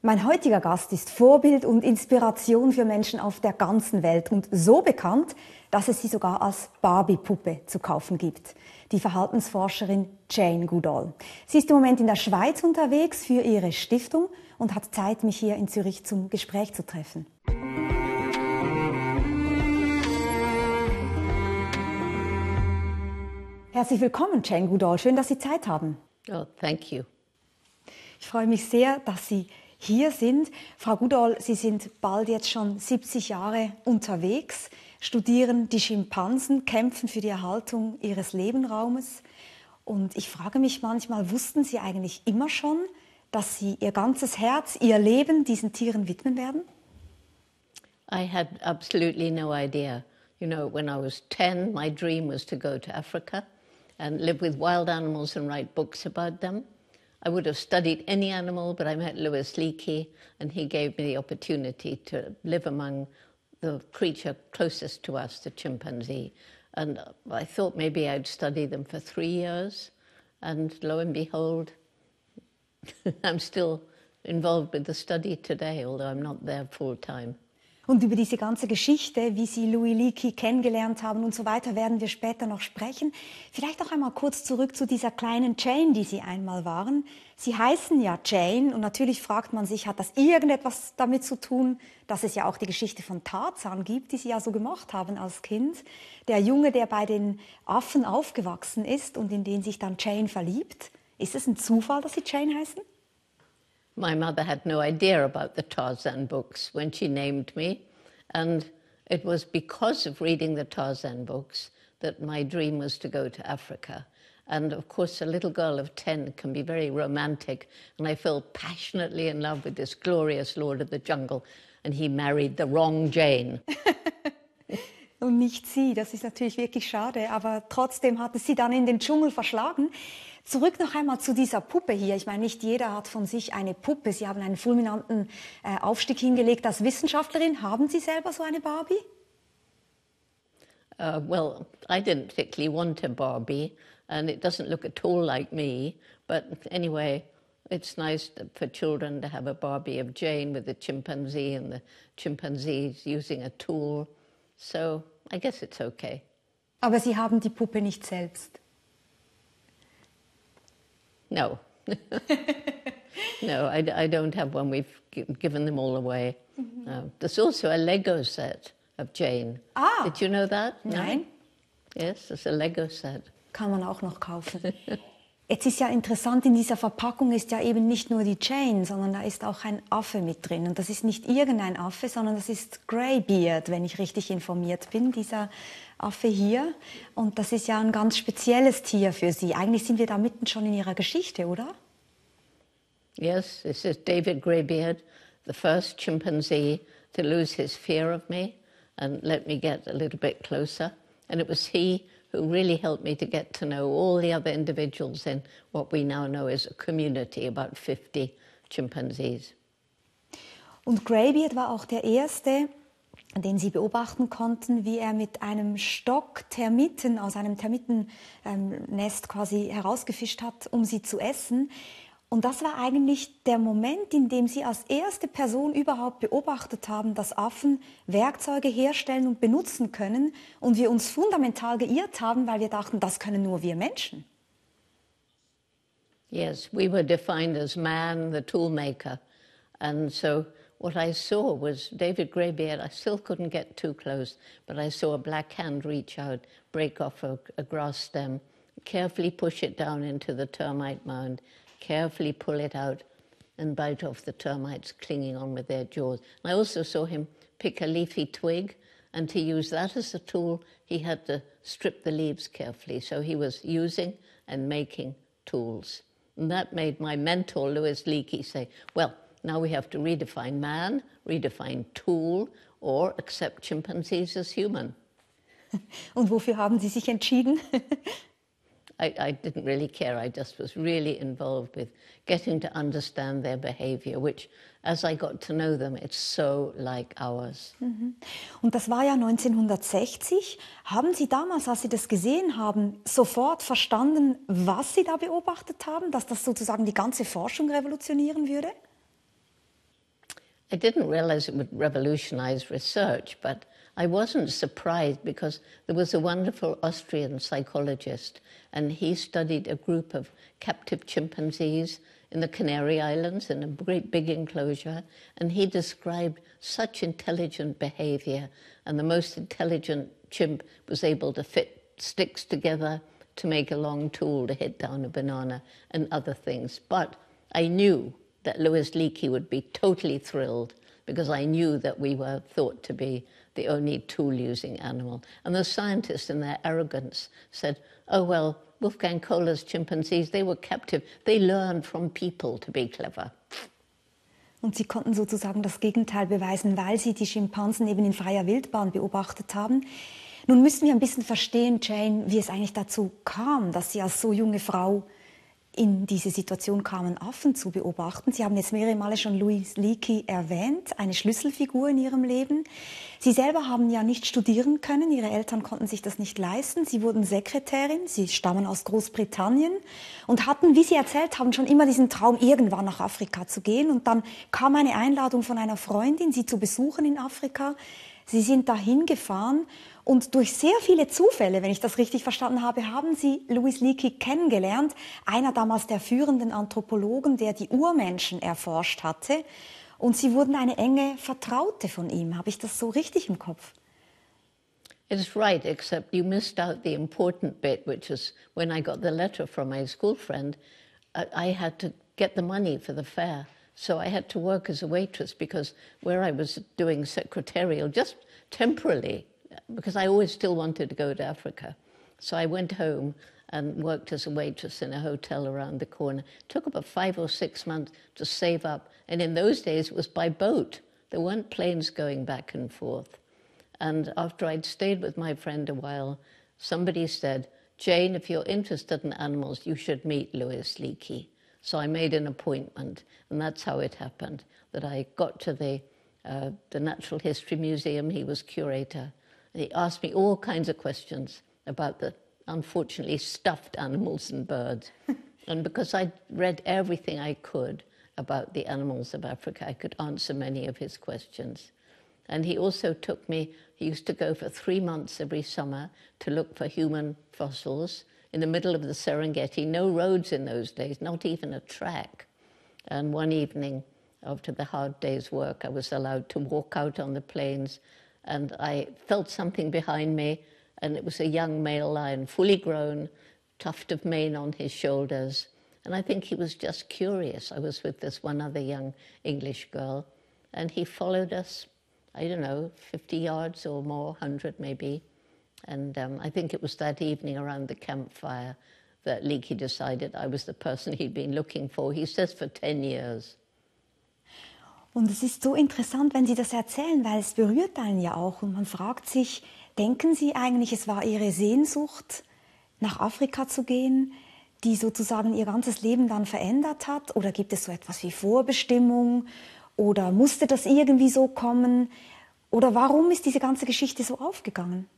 Mein heutiger Gast ist Vorbild und Inspiration für Menschen auf der ganzen Welt und so bekannt, dass es sie sogar als Barbie-Puppe zu kaufen gibt. Die Verhaltensforscherin Jane Goodall. Sie ist im Moment in der Schweiz unterwegs für ihre Stiftung und hat Zeit, mich hier in Zürich zum Gespräch zu treffen. Herzlich willkommen, Jane Goodall. Schön, dass Sie Zeit haben. Oh, thank you. Ich freue mich sehr, dass Sie hier sind. Frau Goodall, Sie sind bald jetzt schon 70 Jahre unterwegs, studieren die Schimpansen, kämpfen für die Erhaltung ihres Lebensraumes. Und ich frage mich manchmal, wussten Sie eigentlich immer schon, dass Sie Ihr ganzes Herz, Ihr Leben diesen Tieren widmen werden? I had absolutely no idea. You know, when I was 10, my dream was to go to Africa and live with wild animals and write books about them. I would have studied any animal, but I met Louis Leakey, and he gave me the opportunity to live among the creature closest to us, the chimpanzee. And I thought maybe I'd study them for 3 years, and lo and behold, I'm still involved with the study today, although I'm not there full time. Und über diese ganze Geschichte, wie Sie Louis Leakey kennengelernt haben und so weiter, werden wir später noch sprechen. Vielleicht auch einmal kurz zurück zu dieser kleinen Jane, die Sie einmal waren. Sie heißen ja Jane und natürlich fragt man sich, hat das irgendetwas damit zu tun, dass es ja auch die Geschichte von Tarzan gibt, die Sie ja so gemacht haben als Kind. Der Junge, der bei den Affen aufgewachsen ist und in den sich dann Jane verliebt. Ist es ein Zufall, dass Sie Jane heißen? My mother had no idea about the Tarzan books when she named me, and it was because of reading the Tarzan books that my dream was to go to Africa. And of course, a little girl of 10 can be very romantic, and I fell passionately in love with this glorious Lord of the Jungle, and he married the wrong Jane. Und nicht Sie, das ist natürlich wirklich schade, aber trotzdem hat es Sie dann in den Dschungel verschlagen. Zurück noch einmal zu dieser Puppe hier. Ich meine, nicht jeder hat von sich eine Puppe. Sie haben einen fulminanten Aufstieg hingelegt als Wissenschaftlerin. Haben Sie selber so eine Barbie? Well, I didn't particularly want a Barbie, and it doesn't look at all like me. But anyway, it's nice for children to have a Barbie of Jane with the chimpanzee and the chimpanzees using a tool. So I guess it's okay. Aber Sie haben die Puppe nicht selbst? No. No, I don't have one. We've given them all away. Mm-hmm. There's also a Lego set of Jane. Ah! Did you know that? Nein. No? Yes, there's a Lego set. Kann man auch noch kaufen. Jetzt ist ja interessant, in dieser Verpackung ist ja eben nicht nur die Jane, sondern da ist auch ein Affe mit drin. Und das ist nicht irgendein Affe, sondern das ist Greybeard, wenn ich richtig informiert bin, dieser Affe hier. Und das ist ja ein ganz spezielles Tier für Sie. Eigentlich sind wir da mitten schon in Ihrer Geschichte, oder? Yes, this is David Greybeard, the first chimpanzee to lose his fear of me and let me get a little bit closer. And it was he who really helped me to get to know all the other individuals in what we now know as a community, about 50 chimpanzees. Und Greybeard war auch der erste, den Sie beobachten konnten, wie er mit einem Stock Termiten aus einem Termitennest quasi herausgefischt hat, um sie zu essen. Und das war eigentlich der Moment, in dem Sie als erste Person überhaupt beobachtet haben, dass Affen Werkzeuge herstellen und benutzen können und wir uns fundamental geirrt haben, weil wir dachten, das können nur wir Menschen. Yes, we were defined as man, the tool maker. And so what I saw was David Greybeard. I still couldn't get too close, but I saw a black hand reach out, break off a grass stem, carefully push it down into the termite mound, carefully pull it out and bite off the termites clinging on with their jaws. And I also saw him pick a leafy twig, and to use that as a tool, he had to strip the leaves carefully. So he was using and making tools. And that made my mentor, Louis Leakey, say, well, now we have to redefine man, redefine tool, or accept chimpanzees as human. Und wofür haben Sie sich entschieden? I didn't really care. I just was really involved with getting to understand their behavior, which, as I got to know them, it's so like ours. Und das war ja 1960. Haben Sie damals, als Sie das gesehen haben, sofort verstanden, was Sie da beobachtet haben, dass das sozusagen die ganze Forschung revolutionieren würde? I didn't realize it would revolutionize research, but I wasn't surprised because there was a wonderful Austrian psychologist, and he studied a group of captive chimpanzees in the Canary Islands in a great big enclosure, and he described such intelligent behavior, and the most intelligent chimp was able to fit sticks together to make a long tool to hit down a banana and other things. But I knew that Louis Leakey would be totally thrilled because I knew that we were thought to be the only tool-using animal. And the scientists, in their arrogance, said, oh, well, Wolfgang Kohler's chimpanzees, they were captive. They learned from people to be clever. Und Sie konnten sozusagen das Gegenteil beweisen, weil Sie die Schimpansen eben in freier Wildbahn beobachtet haben. Nun müssen wir ein bisschen verstehen, Jane, wie es eigentlich dazu kam, dass Sie als so junge Frau in diese Situation kamen, Affen zu beobachten. Sie haben jetzt mehrere Male schon Louis Leakey erwähnt, eine Schlüsselfigur in Ihrem Leben. Sie selber haben ja nicht studieren können, Ihre Eltern konnten sich das nicht leisten. Sie wurden Sekretärin, Sie stammen aus Großbritannien und hatten, wie Sie erzählt haben, schon immer diesen Traum, irgendwann nach Afrika zu gehen. Und dann kam eine Einladung von einer Freundin, Sie zu besuchen in Afrika. Sie sind dahin gefahren und durch sehr viele Zufälle, wenn ich das richtig verstanden habe, haben Sie Louis Leakey kennengelernt, einer damals der führenden Anthropologen, der die Urmenschen erforscht hatte. Und Sie wurden eine enge Vertraute von ihm. Habe ich das so richtig im Kopf? It's right, except you missed out the important bit, which is when I got the letter from my school friend, I had to get the money for the fare. So I had to work as a waitress because where I was doing secretarial, just temporarily, because I always still wanted to go to Africa. So I went home and worked as a waitress in a hotel around the corner. It took about 5 or 6 months to save up. And in those days, it was by boat. There weren't planes going back and forth. And after I'd stayed with my friend a while, somebody said, Jane, if you're interested in animals, you should meet Louis Leakey. So I made an appointment, and that's how it happened, that I got to the Natural History Museum. He was curator. And he asked me all kinds of questions about the, unfortunately, stuffed animals and birds. And because I'd read everything I could about the animals of Africa, I could answer many of his questions. And he also took me, he used to go for 3 months every summer to look for human fossils in the middle of the Serengeti, no roads in those days, not even a track. And one evening, after the hard day's work, I was allowed to walk out on the plains, and I felt something behind me, and it was a young male lion, fully grown, tuft of mane on his shoulders. And I think he was just curious. I was with this one other young English girl, and he followed us, I don't know, 50 yards or more, 100 maybe. And I think it was that evening around the campfire that Leakey decided I was the person he'd been looking for. He says for 10 years. Und es ist so interessant, wenn Sie das erzählen, weil es berührt einen ja auch. Und man fragt sich, denken Sie eigentlich, es war Ihre Sehnsucht, nach Afrika zu gehen, die sozusagen Ihr ganzes Leben dann verändert hat? Oder gibt es so etwas wie Vorbestimmung? Oder musste das irgendwie so kommen? Oder warum ist diese ganze Geschichte so aufgegangen?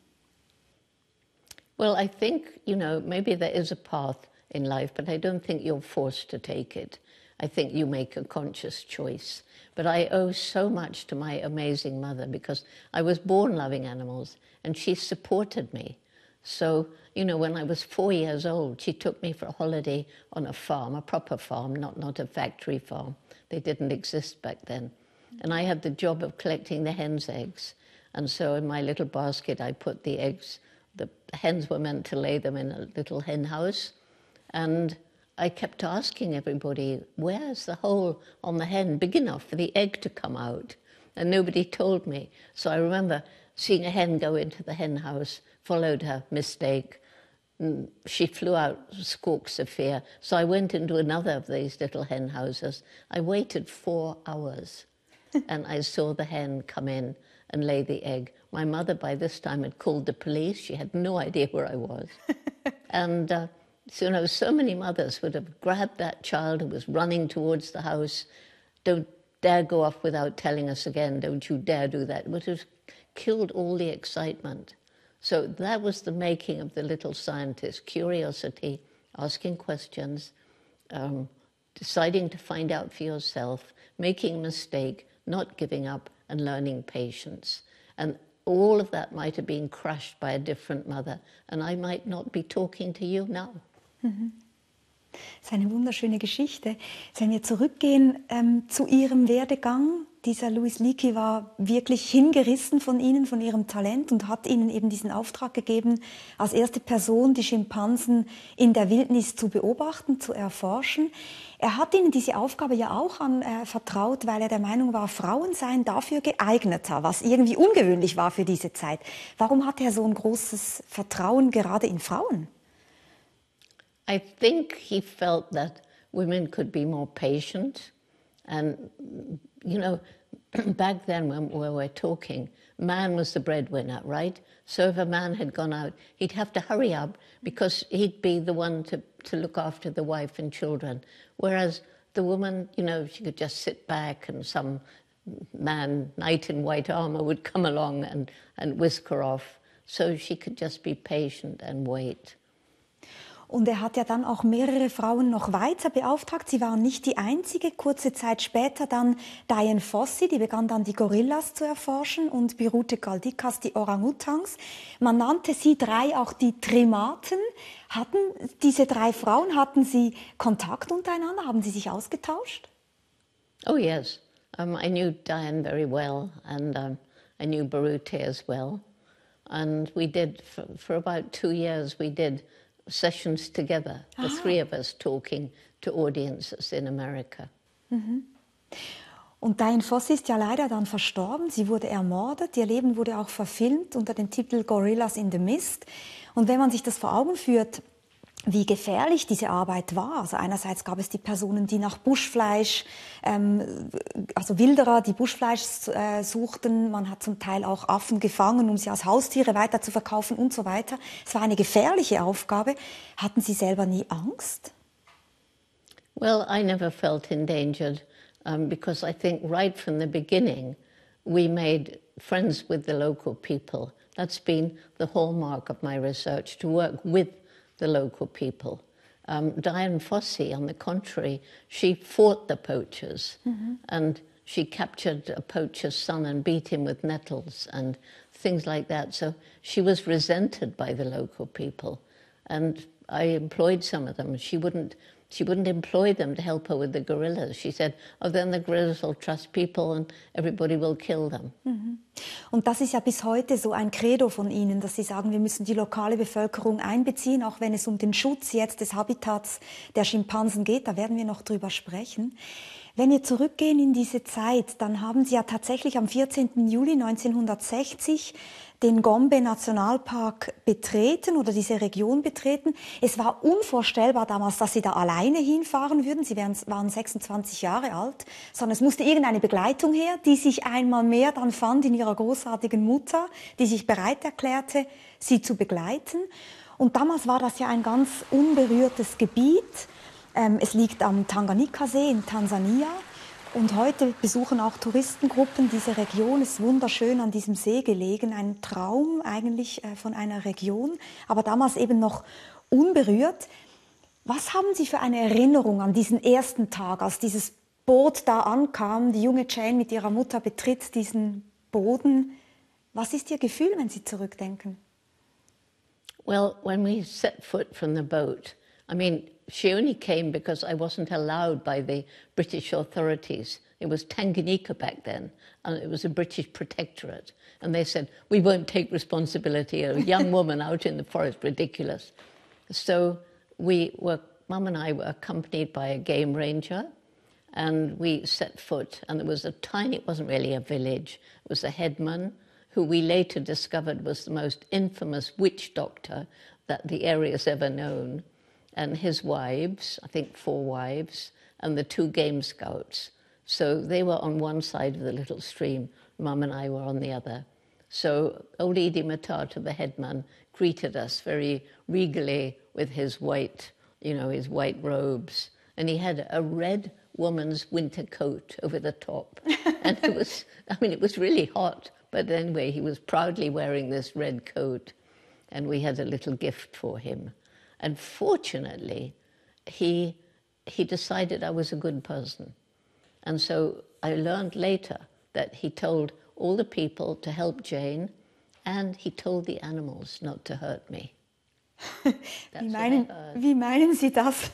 Well, I think, you know, maybe there is a path in life, but I don't think you're forced to take it. I think you make a conscious choice. But I owe so much to my amazing mother because I was born loving animals and she supported me. So, you know, when I was 4 years old, she took me for a holiday on a farm, a proper farm, not a factory farm. They didn't exist back then. And I had the job of collecting the hens' eggs. And so in my little basket, I put the eggs. The hens were meant to lay them in a little hen house. And I kept asking everybody, where's the hole on the hen big enough for the egg to come out? And nobody told me. So I remember seeing a hen go into the hen house, followed her mistake. She flew out squawks of fear. So I went into another of these little hen houses. I waited 4 hours and I saw the hen come in and lay the egg. My mother by this time had called the police. She had no idea where I was. And so, you know, so many mothers would have grabbed that child who was running towards the house. Don't dare go off without telling us again. Don't you dare do that. It would have killed all the excitement. So that was the making of the little scientist. Curiosity, asking questions, deciding to find out for yourself, making a mistake, not giving up, and learning patience. And all of that might have been crushed by a different mother, and I might not be talking to you now. Das ist eine wunderschöne Geschichte. Wenn wir zurückgehen zu Ihrem Werdegang, dieser Louis Leakey war wirklich hingerissen von Ihnen, von Ihrem Talent und hat Ihnen eben diesen Auftrag gegeben, als erste Person die Schimpansen in der Wildnis zu beobachten, zu erforschen. Er hat Ihnen diese Aufgabe ja auch vertraut, weil er der Meinung war, Frauen seien dafür geeigneter, was irgendwie ungewöhnlich war für diese Zeit. Warum hat er so ein großes Vertrauen gerade in Frauen? I think he felt that women could be more patient. And, you know, back then when we were talking, man was the breadwinner, right? So if a man had gone out, he'd have to hurry up because he'd be the one to look after the wife and children. Whereas the woman, you know, she could just sit back and some man, knight in white armor, would come along and whisk her off. So she could just be patient and wait. Und er hat ja dann auch mehrere Frauen noch weiter beauftragt. Sie waren nicht die einzige. Kurze Zeit später dann Dian Fossey, die begann dann die Gorillas zu erforschen und Birute Galdikas die Orang-Utans. Man nannte sie drei auch die Primaten. Hatten diese drei Frauen, hatten sie Kontakt untereinander? Haben sie sich ausgetauscht? Oh yes, I knew Dian very well and I knew Birute as well. And we did, for about 2 years, we did sessions together, the three of us talking to audiences in America. Und Dian Fossey ist ja leider dann verstorben. Sie wurde ermordet. Ihr Leben wurde auch verfilmt unter dem Titel Gorillas in the Mist. Und wenn man sich das vor Augen führt, wie gefährlich diese Arbeit war. Also einerseits gab es die Personen, die nach Buschfleisch, also Wilderer, die Buschfleisch suchten. Man hat zum Teil auch Affen gefangen, um sie als Haustiere weiter zu verkaufen und so weiter. Es war eine gefährliche Aufgabe. Hatten Sie selber nie Angst? Well, I never felt endangered because I think right from the beginning we made friends with the local people. That's been the hallmark of my research, to work with the local people. Dian Fossey, on the contrary, she fought the poachers and she captured a poacher's son and beat him with nettles and things like that. So she was resented by the local people. And I employed some of them. She wouldn't employ them to help her with the gorillas. She said, oh, then the gorillas will trust people and everybody will kill them. Und das ist ja bis heute so ein Credo von Ihnen, dass Sie sagen, wir müssen die lokale Bevölkerung einbeziehen, auch wenn es um den Schutz jetzt des Habitats der Schimpansen geht. Da werden wir noch drüber sprechen. Wenn wir zurückgehen in diese Zeit, dann haben Sie ja tatsächlich am 14. Juli 1960 den Gombe Nationalpark betreten oder diese Region betreten. Es war unvorstellbar damals, dass Sie da alleine hinfahren würden. Sie waren 26 Jahre alt, sondern es musste irgendeine Begleitung her, die sich einmal mehr dann fand in Ihrer großartigen Mutter, die sich bereit erklärte, Sie zu begleiten. Und damals war das ja ein ganz unberührtes Gebiet. Es liegt am Tanganjika-See in Tansania. Und heute besuchen auch Touristengruppen diese Region. Es ist wunderschön an diesem See gelegen. Ein Traum eigentlich von einer Region, aber damals eben noch unberührt. Was haben Sie für eine Erinnerung an diesen ersten Tag, als dieses Boot da ankam? Die junge Jane mit ihrer Mutter betritt diesen Boden. Was ist Ihr Gefühl, wenn Sie zurückdenken? Well, when we set foot from the boat, I mean, she only came because I wasn't allowed by the British authorities. It was Tanganyika back then, and it was a British protectorate. And they said, we won't take responsibility. A young woman out in the forest, ridiculous. So Mum and I were accompanied by a game ranger, and we set foot, and there was it wasn't really a village, it was the headman, who we later discovered was the most infamous witch doctor that the area's ever known. And his wives, I think 4 wives, and the 2 game scouts. So they were on one side of the little stream, Mum and I were on the other. So old Edie Matata, the headman, greeted us very regally with his white robes. And he had a red woman's winter coat over the top. And it was really hot. But anyway, he was proudly wearing this red coat. And we had a little gift for him. And fortunately, he decided I was a good person. And so I learned later that he told all the people to help Jane, and he told the animals not to hurt me. Wie meinen Sie das?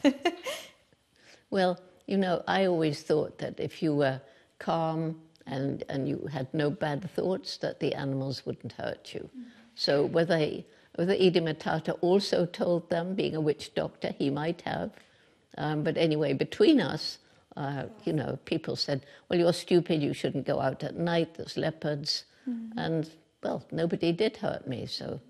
Well, you know, I always thought that if you were calm and you had no bad thoughts, that the animals wouldn't hurt you. So whether Idi Matata also told them, being a witch doctor, he might have. But anyway, between us, you know, people said, well, you're stupid, you shouldn't go out at night, there's leopards. And, well, nobody did hurt me, so...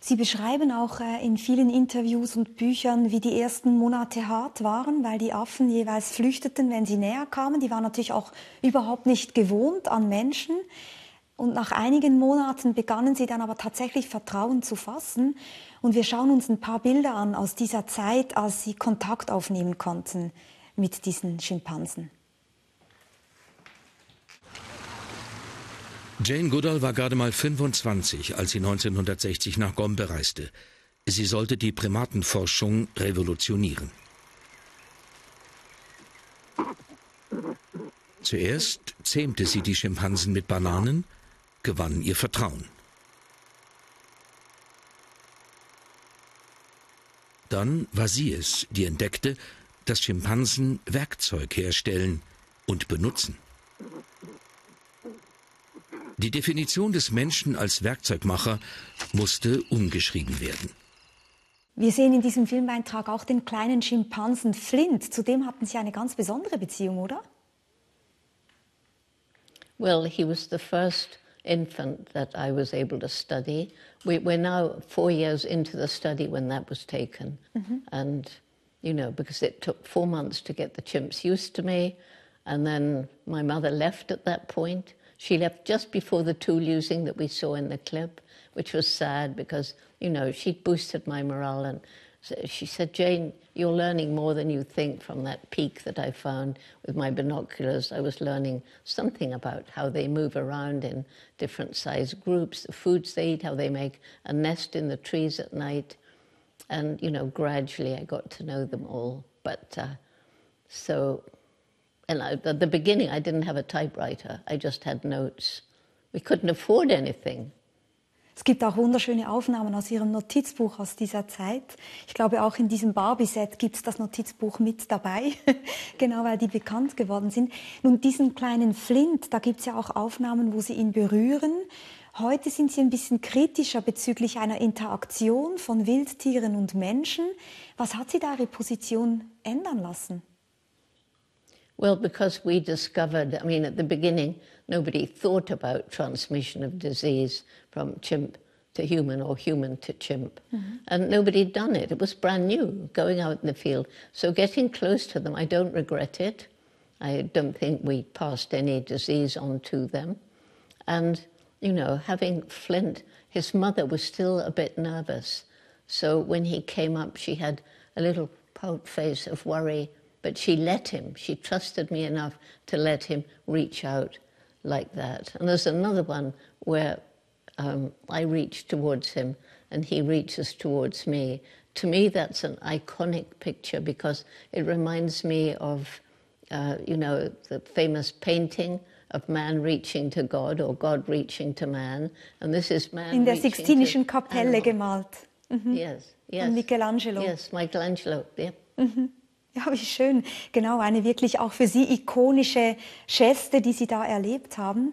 Sie beschreiben auch in vielen Interviews und Büchern, wie die ersten Monate hart waren, weil die Affen jeweils flüchteten, wenn sie näher kamen. Die waren natürlich auch überhaupt nicht gewohnt an Menschen. Und nach einigen Monaten begannen sie dann aber tatsächlich Vertrauen zu fassen. Und wir schauen uns ein paar Bilder an aus dieser Zeit, als sie Kontakt aufnehmen konnten mit diesen Schimpansen. Jane Goodall war gerade mal 25, als sie 1960 nach Gombe reiste. Sie sollte die Primatenforschung revolutionieren. Zuerst zähmte sie die Schimpansen mit Bananen, gewann ihr Vertrauen. Dann war sie es, die entdeckte, dass Schimpansen Werkzeug herstellen und benutzen. Die Definition des Menschen als Werkzeugmacher musste umgeschrieben werden. Wir sehen in diesem Filmbeitrag auch den kleinen Schimpansen Flint. Zu dem hatten Sie eine ganz besondere Beziehung, oder? Well, he was the first infant that I was able to study. We're now 4 years into the study when that was taken. And, you know, because it took 4 months to get the chimps used to me. And then my mother left at that point. She left just before the tool using that we saw in the clip, which was sad because, you know, she'd boosted my morale. And she said, Jane, you're learning more than you think from that peak that I found with my binoculars. I was learning something about how they move around in different size groups, the foods they eat, how they make a nest in the trees at night. And, you know, gradually I got to know them all. But And at the beginning, I didn't have a typewriter. I just had notes. We couldn't afford anything. Es gibt auch wunderschöne Aufnahmen aus Ihrem Notizbuch aus dieser Zeit. Ich glaube, auch in diesem Barbie-Set gibt es das Notizbuch mit dabei, genau, weil die bekannt geworden sind. Nun, diesen kleinen Flint, da gibt es ja auch Aufnahmen, wo Sie ihn berühren. Heute sind Sie ein bisschen kritischer bezüglich einer Interaktion von Wildtieren und Menschen. Was hat Sie da Ihre Position ändern lassen? Well, because we discovered, I mean, at the beginning, nobody thought about transmission of disease from chimp to human or human to chimp. And nobody had done it. It was brand new, going out in the field. So getting close to them, I don't regret it. I don't think we passed any disease on to them. And, you know, having Flint, his mother was still a bit nervous. So when he came up, she had a little pout face of worry. But she let him. She trusted me enough to let him reach out like that. And there's another one where I reach towards him and he reaches towards me. To me, that's an iconic picture because it reminds me of, you know, the famous painting of man reaching to God or God reaching to man. And this is man in der reaching Sixtinischen to Kapelle animal. gemalt. Yes, yes. Von Michelangelo. Yes, Michelangelo, yeah. Ja, wie schön. Genau, eine wirklich auch für Sie ikonische Geste, die Sie da erlebt haben.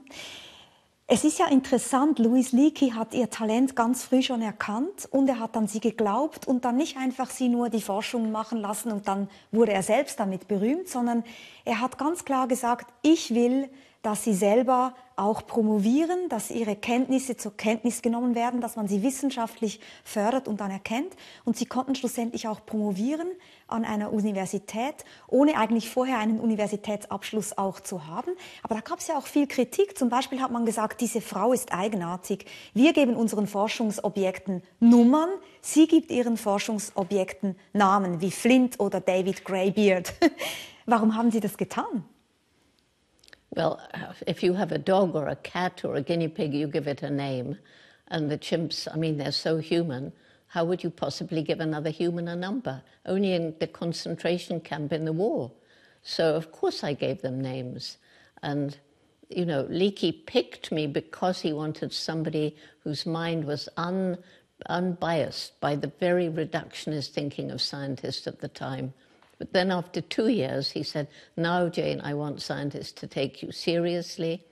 Es ist ja interessant, Louis Leakey hat Ihr Talent ganz früh schon erkannt und er hat an Sie geglaubt und dann nicht einfach Sie nur die Forschung machen lassen und dann wurde er selbst damit berühmt, sondern er hat ganz klar gesagt, ich will, dass Sie selber auch promovieren, dass Ihre Kenntnisse zur Kenntnis genommen werden, dass man sie wissenschaftlich fördert und anerkennt. Und Sie konnten schlussendlich auch promovieren an einer Universität, ohne eigentlich vorher einen Universitätsabschluss auch zu haben. Aber da gab es ja auch viel Kritik. Zum Beispiel hat man gesagt, diese Frau ist eigenartig. Wir geben unseren Forschungsobjekten Nummern, sie gibt ihren Forschungsobjekten Namen, wie Flint oder David Greybeard. Warum haben Sie das getan? Well, if you have a dog or a cat or a guinea pig, you give it a name. And the chimps, I mean, they're so human. How would you possibly give another human a number? Only in the concentration camp in the war. So, of course, I gave them names. And you know, Leakey picked me because he wanted somebody whose mind was unbiased by the very reductionist thinking of scientists at the time. But then after 2 years, he said, now, Jane, I want scientists to take you seriously.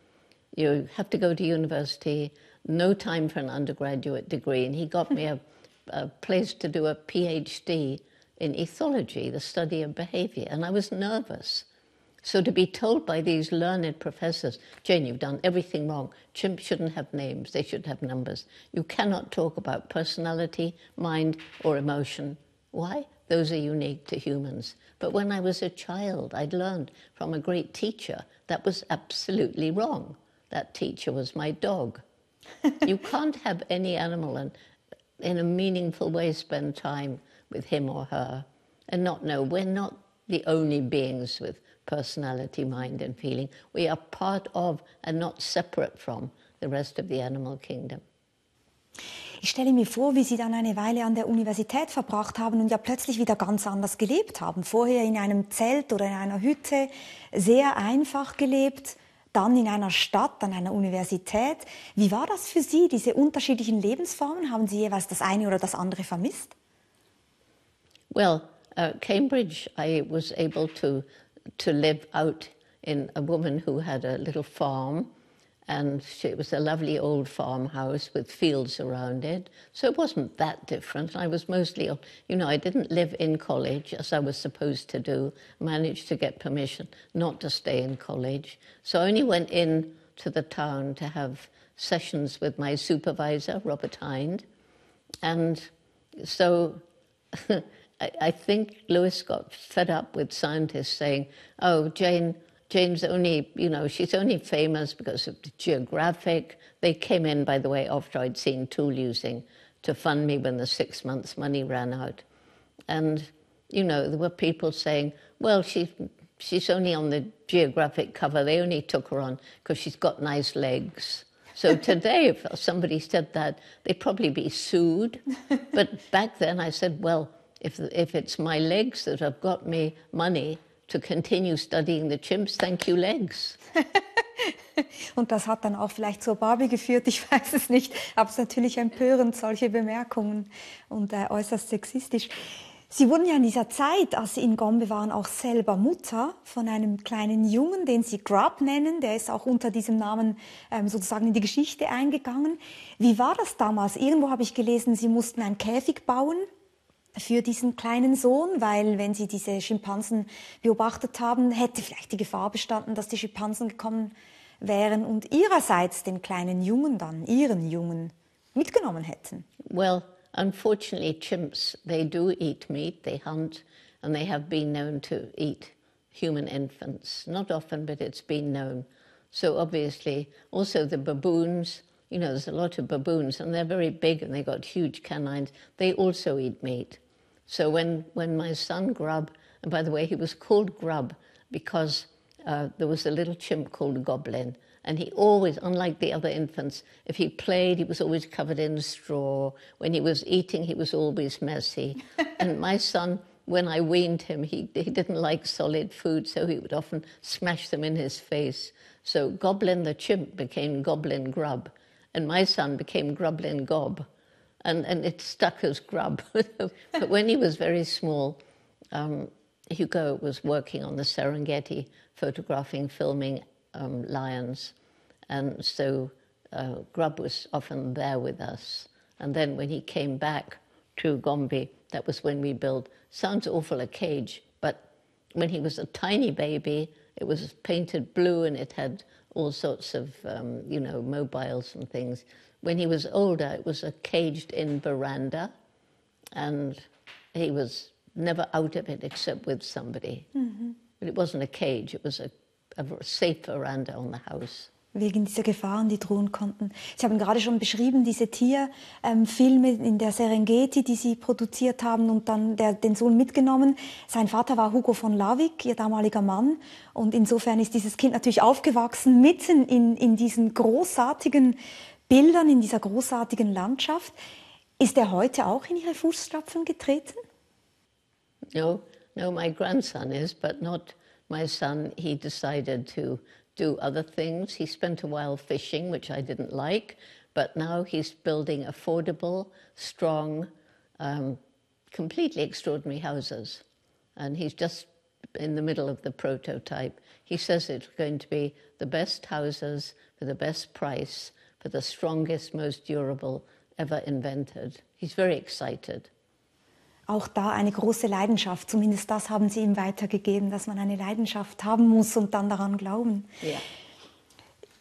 You have to go to university, no time for an undergraduate degree. And he got me a place to do a PhD in ethology, the study of behavior. And I was nervous. So to be told by these learned professors, Jane, you've done everything wrong. Chimps shouldn't have names, they should have numbers. You cannot talk about personality, mind, or emotion. Why? Those are unique to humans. But when I was a child, I'd learned from a great teacher that was absolutely wrong. That teacher was my dog. You can't have any animal and in a meaningful way spend time with him or her and not know we're not the only beings with personality, mind and feeling. We are part of and not separate from the rest of the animal kingdom. Ich stelle mir vor, wie Sie dann eine Weile an der Universität verbracht haben und ja plötzlich wieder ganz anders gelebt haben. Vorher in einem Zelt oder in einer Hütte, sehr einfach gelebt, dann in einer Stadt, an einer Universität. Wie war das für Sie, diese unterschiedlichen Lebensformen? Haben Sie jeweils das eine oder das andere vermisst? Well, Cambridge, I was able to live out in a woman who had a little farm, and it was a lovely old farmhouse with fields around it. So it wasn't that different. I was mostly, you know, I didn't live in college as I was supposed to do. Managed to get permission not to stay in college. So I only went in to the town to have sessions with my supervisor, Robert Hind. And so I think Louis got fed up with scientists saying, oh, Jane's only, you know, she's only famous because of the geographic. They came in, by the way, after I'd seen tool using to fund me when the 6 months money ran out. And, you know, there were people saying, well, she's only on the geographic cover. They only took her on because she's got nice legs. So today, if somebody said that, they'd probably be sued. But back then I said, well, if it's my legs that have got me money to continue studying the chimps, thank you, legs. Und das hat dann auch vielleicht zur Barbie geführt, ich weiß es nicht, aber es ist natürlich empörend, solche Bemerkungen und äußerst sexistisch. Sie wurden ja in dieser Zeit, als Sie in Gombe waren, auch selber Mutter von einem kleinen Jungen, den Sie Grub nennen. Der ist auch unter diesem Namen sozusagen in die Geschichte eingegangen. Wie war das damals? Irgendwo habe ich gelesen, Sie mussten einen Käfig bauen für diesen kleinen Sohn, weil wenn Sie diese Schimpansen beobachtet haben, hätte vielleicht die Gefahr bestanden, dass die Schimpansen gekommen wären und ihrerseits den kleinen Jungen dann, Ihren Jungen, mitgenommen hätten. Well, unfortunately, chimps, they do eat meat, they hunt, and they have been known to eat human infants. Not often, but it's been known. So obviously, also the baboons, you know, there's a lot of baboons, and they're very big, and they've got huge canines. They also eat meat. So when my son Grub, and by the way, he was called Grub because there was a little chimp called Goblin, and he always, unlike the other infants, if he played, he was always covered in straw. When he was eating, he was always messy. And my son, when I weaned him, he didn't like solid food, so he would often smash them in his face. So Goblin the chimp became Goblin Grub, and my son became Grublin Gob. And it stuck as Grub. But when he was very small, Hugo was working on the Serengeti, photographing, filming lions. And so Grub was often there with us. And then when he came back to Gombe, that was when we built, sounds awful, a cage, but when he was a tiny baby, it was painted blue and it had all sorts of, you know, mobiles and things. When he was older, it was a caged-in veranda, and he was never out of it except with somebody. Mm-hmm. But it wasn't a cage, it was a safe veranda on the house. Wegen dieser Gefahren, die drohen konnten. Sie haben gerade schon beschrieben, diese Tierfilme in der Serengeti, die Sie produziert haben und dann den Sohn mitgenommen. Sein Vater war Hugo von Lawick, Ihr damaliger Mann. Und insofern ist dieses Kind natürlich aufgewachsen, mitten in diesen großartigen Bildern, in dieser großartigen Landschaft. Ist er heute auch in Ihre Fußstapfen getreten? No, my grandson is, but not my son. He decided to do other things. He spent a while fishing, which I didn't like, but now he's building affordable, strong, completely extraordinary houses. And he's just in the middle of the prototype. He says it's going to be the best houses for the best price, for the strongest, most durable ever invented. He's very excited. Auch da eine große Leidenschaft, zumindest das haben Sie ihm weitergegeben, dass man eine Leidenschaft haben muss und dann daran glauben. Ja.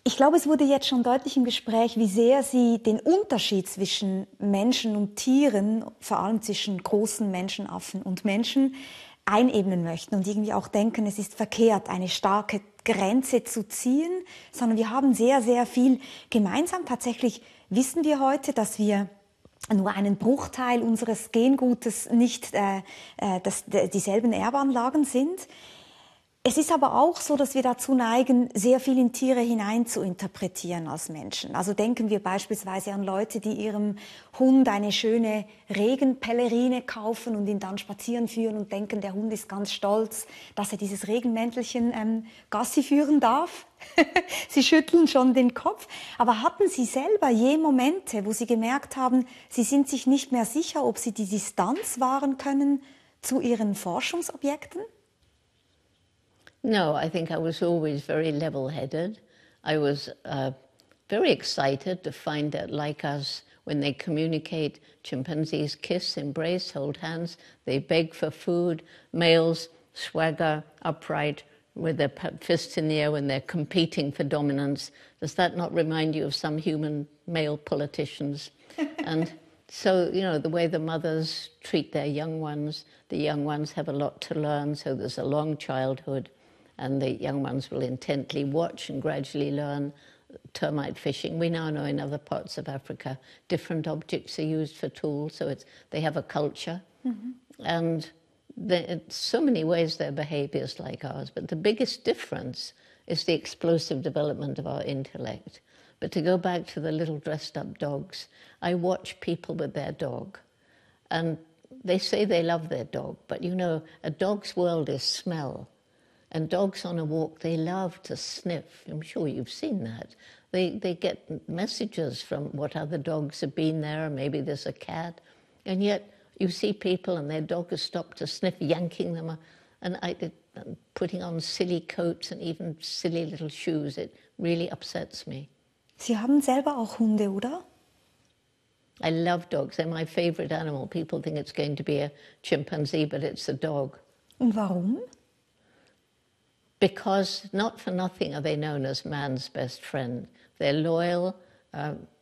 Ich glaube, es wurde jetzt schon deutlich im Gespräch, wie sehr Sie den Unterschied zwischen Menschen und Tieren, vor allem zwischen großen Menschenaffen und Menschen, einebnen möchten und irgendwie auch denken, es ist verkehrt, eine starke Grenze zu ziehen, sondern wir haben sehr, sehr viel gemeinsam. Tatsächlich wissen wir heute, dass wir nur einen Bruchteil unseres Gengutes nicht dieselben Erbanlagen sind. Es ist aber auch so, dass wir dazu neigen, sehr viel in Tiere hinein zu interpretieren als Menschen. Also denken wir beispielsweise an Leute, die ihrem Hund eine schöne Regenpellerine kaufen und ihn dann spazieren führen und denken, der Hund ist ganz stolz, dass er dieses Regenmäntelchen Gassi führen darf. Sie schütteln schon den Kopf. Aber hatten Sie selber je Momente, wo Sie gemerkt haben, Sie sind sich nicht mehr sicher, ob Sie die Distanz wahren können zu Ihren Forschungsobjekten? No, I think I was always very level-headed. I was very excited to find that, like us, when they communicate, chimpanzees kiss, embrace, hold hands, they beg for food, males swagger upright with their fists in the air when they're competing for dominance. Does that not remind you of some human male politicians? And so, you know, the way the mothers treat their young ones, the young ones have a lot to learn, so there's a long childhood. And the young ones will intently watch and gradually learn termite fishing. We now know in other parts of Africa, different objects are used for tools, so they have a culture. Mm-hmm. And in so many ways their behavior is like ours, but the biggest difference is the explosive development of our intellect. But to go back to the little dressed-up dogs, I watch people with their dog, and they say they love their dog, but you know, a dog's world is smell. And dogs on a walk, they love to sniff. I'm sure you've seen that. They get messages from what other dogs have been there, maybe there's a cat. And yet you see people and their dog has stopped to sniff, yanking them, and putting on silly coats and even silly little shoes. It really upsets me. Sie haben selber auch Hunde, oder? I love dogs. They're my favorite animal. People think it's going to be a chimpanzee, but it's a dog. Und warum? Because, not for nothing, are they known as man's best friend. They're loyal.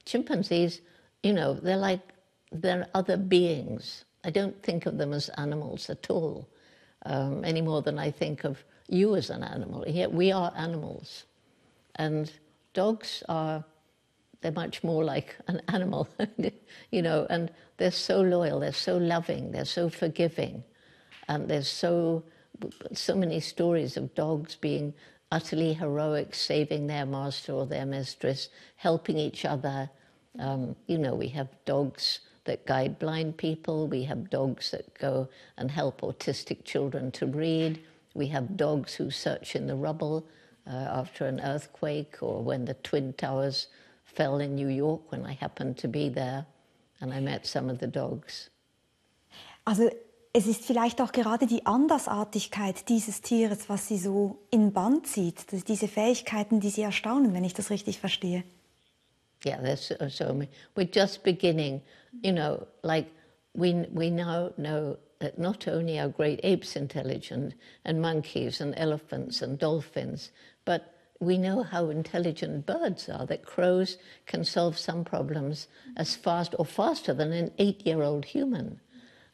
Chimpanzees, you know, they're other beings. I don't think of them as animals at all, any more than I think of you as an animal. Yet we are animals. And dogs they're much more like an animal, you know, and they're so loyal, they're so loving, they're so forgiving, and there's so many stories of dogs being utterly heroic, saving their master or their mistress, helping each other. You know, we have dogs that guide blind people. We have dogs that go and help autistic children to read. We have dogs who search in the rubble after an earthquake, or when the Twin Towers fell in New York, when I happened to be there and I met some of the dogs. Also es ist vielleicht auch gerade die Andersartigkeit dieses Tieres, was Sie so in Bann zieht, diese Fähigkeiten, die Sie erstaunen, wenn ich das richtig verstehe. Yeah, that's so. We're just beginning, you know, like we now know that not only are great apes intelligent, and monkeys and elephants and dolphins, but we know how intelligent birds are, that crows can solve some problems as fast or faster than an 8-year-old human.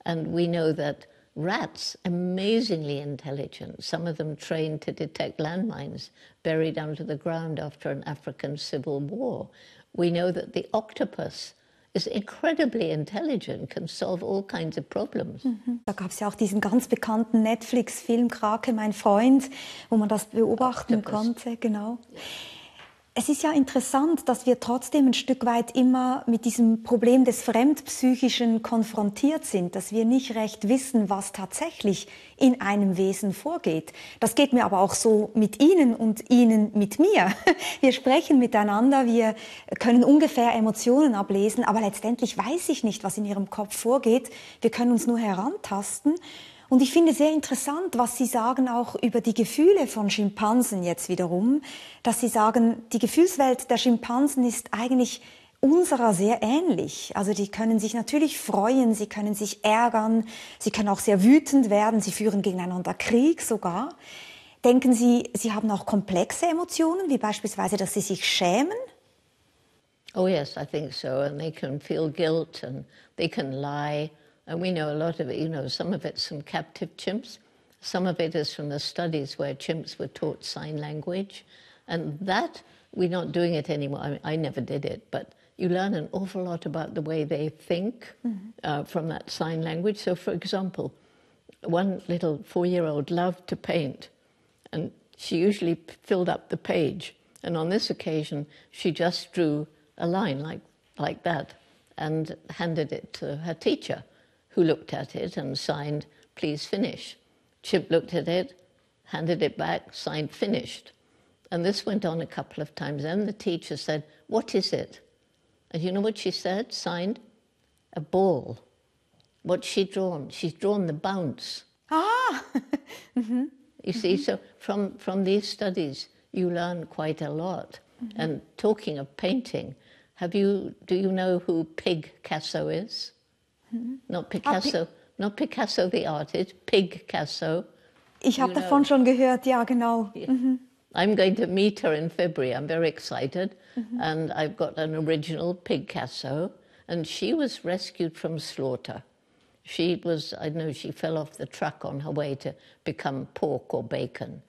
And we know that rats, amazingly intelligent, some of them trained to detect landmines buried under the ground after an African civil war. We know that the octopus is incredibly intelligent, can solve all kinds of problems. Mhm. Da gab es ja auch diesen ganz bekannten Netflix-Film Krake, mein Freund, wo man das beobachten konnte. Genau. Es ist ja interessant, dass wir trotzdem ein Stück weit immer mit diesem Problem des Fremdpsychischen konfrontiert sind, dass wir nicht recht wissen, was tatsächlich in einem Wesen vorgeht. Das geht mir aber auch so mit Ihnen und Ihnen mit mir. Wir sprechen miteinander, wir können ungefähr Emotionen ablesen, aber letztendlich weiß ich nicht, was in Ihrem Kopf vorgeht. Wir können uns nur herantasten. Und ich finde sehr interessant, was Sie sagen auch über die Gefühle von Schimpansen jetzt wiederum, dass Sie sagen, die Gefühlswelt der Schimpansen ist eigentlich unserer sehr ähnlich. Also die können sich natürlich freuen, sie können sich ärgern, sie können auch sehr wütend werden, sie führen gegeneinander Krieg sogar. Denken Sie, sie haben auch komplexe Emotionen, wie beispielsweise, dass sie sich schämen? Oh yes, I think so. And they can feel guilt and they can lie. And we know a lot of it, some of it's from captive chimps. Some of it is from the studies where chimps were taught sign language. And that, we're not doing it anymore. I mean, I never did it, but you learn an awful lot about the way they think from that sign language. So, for example, one little 4-year-old loved to paint, and she usually filled up the page. And on this occasion, she just drew a line like that and handed it to her teacher, who looked at it and signed, "Please finish." Chimp looked at it, handed it back, signed, "Finished." And this went on a couple of times. Then the teacher said, "What is it?" And you know what she said, signed? A ball. What's she drawn? She's drawn the bounce. Ah! You see, so from these studies, you learn quite a lot. And talking of painting, do you know who Picasso is? Not Picasso, not Picasso the artist, Picasso. Ich habe davon schon gehört, ja, genau. Yeah. I'm going to meet her in February. I'm very excited. And I've got an original Picasso. And she was rescued from slaughter. She was, I know, she fell off the truck on her way to become pork or bacon.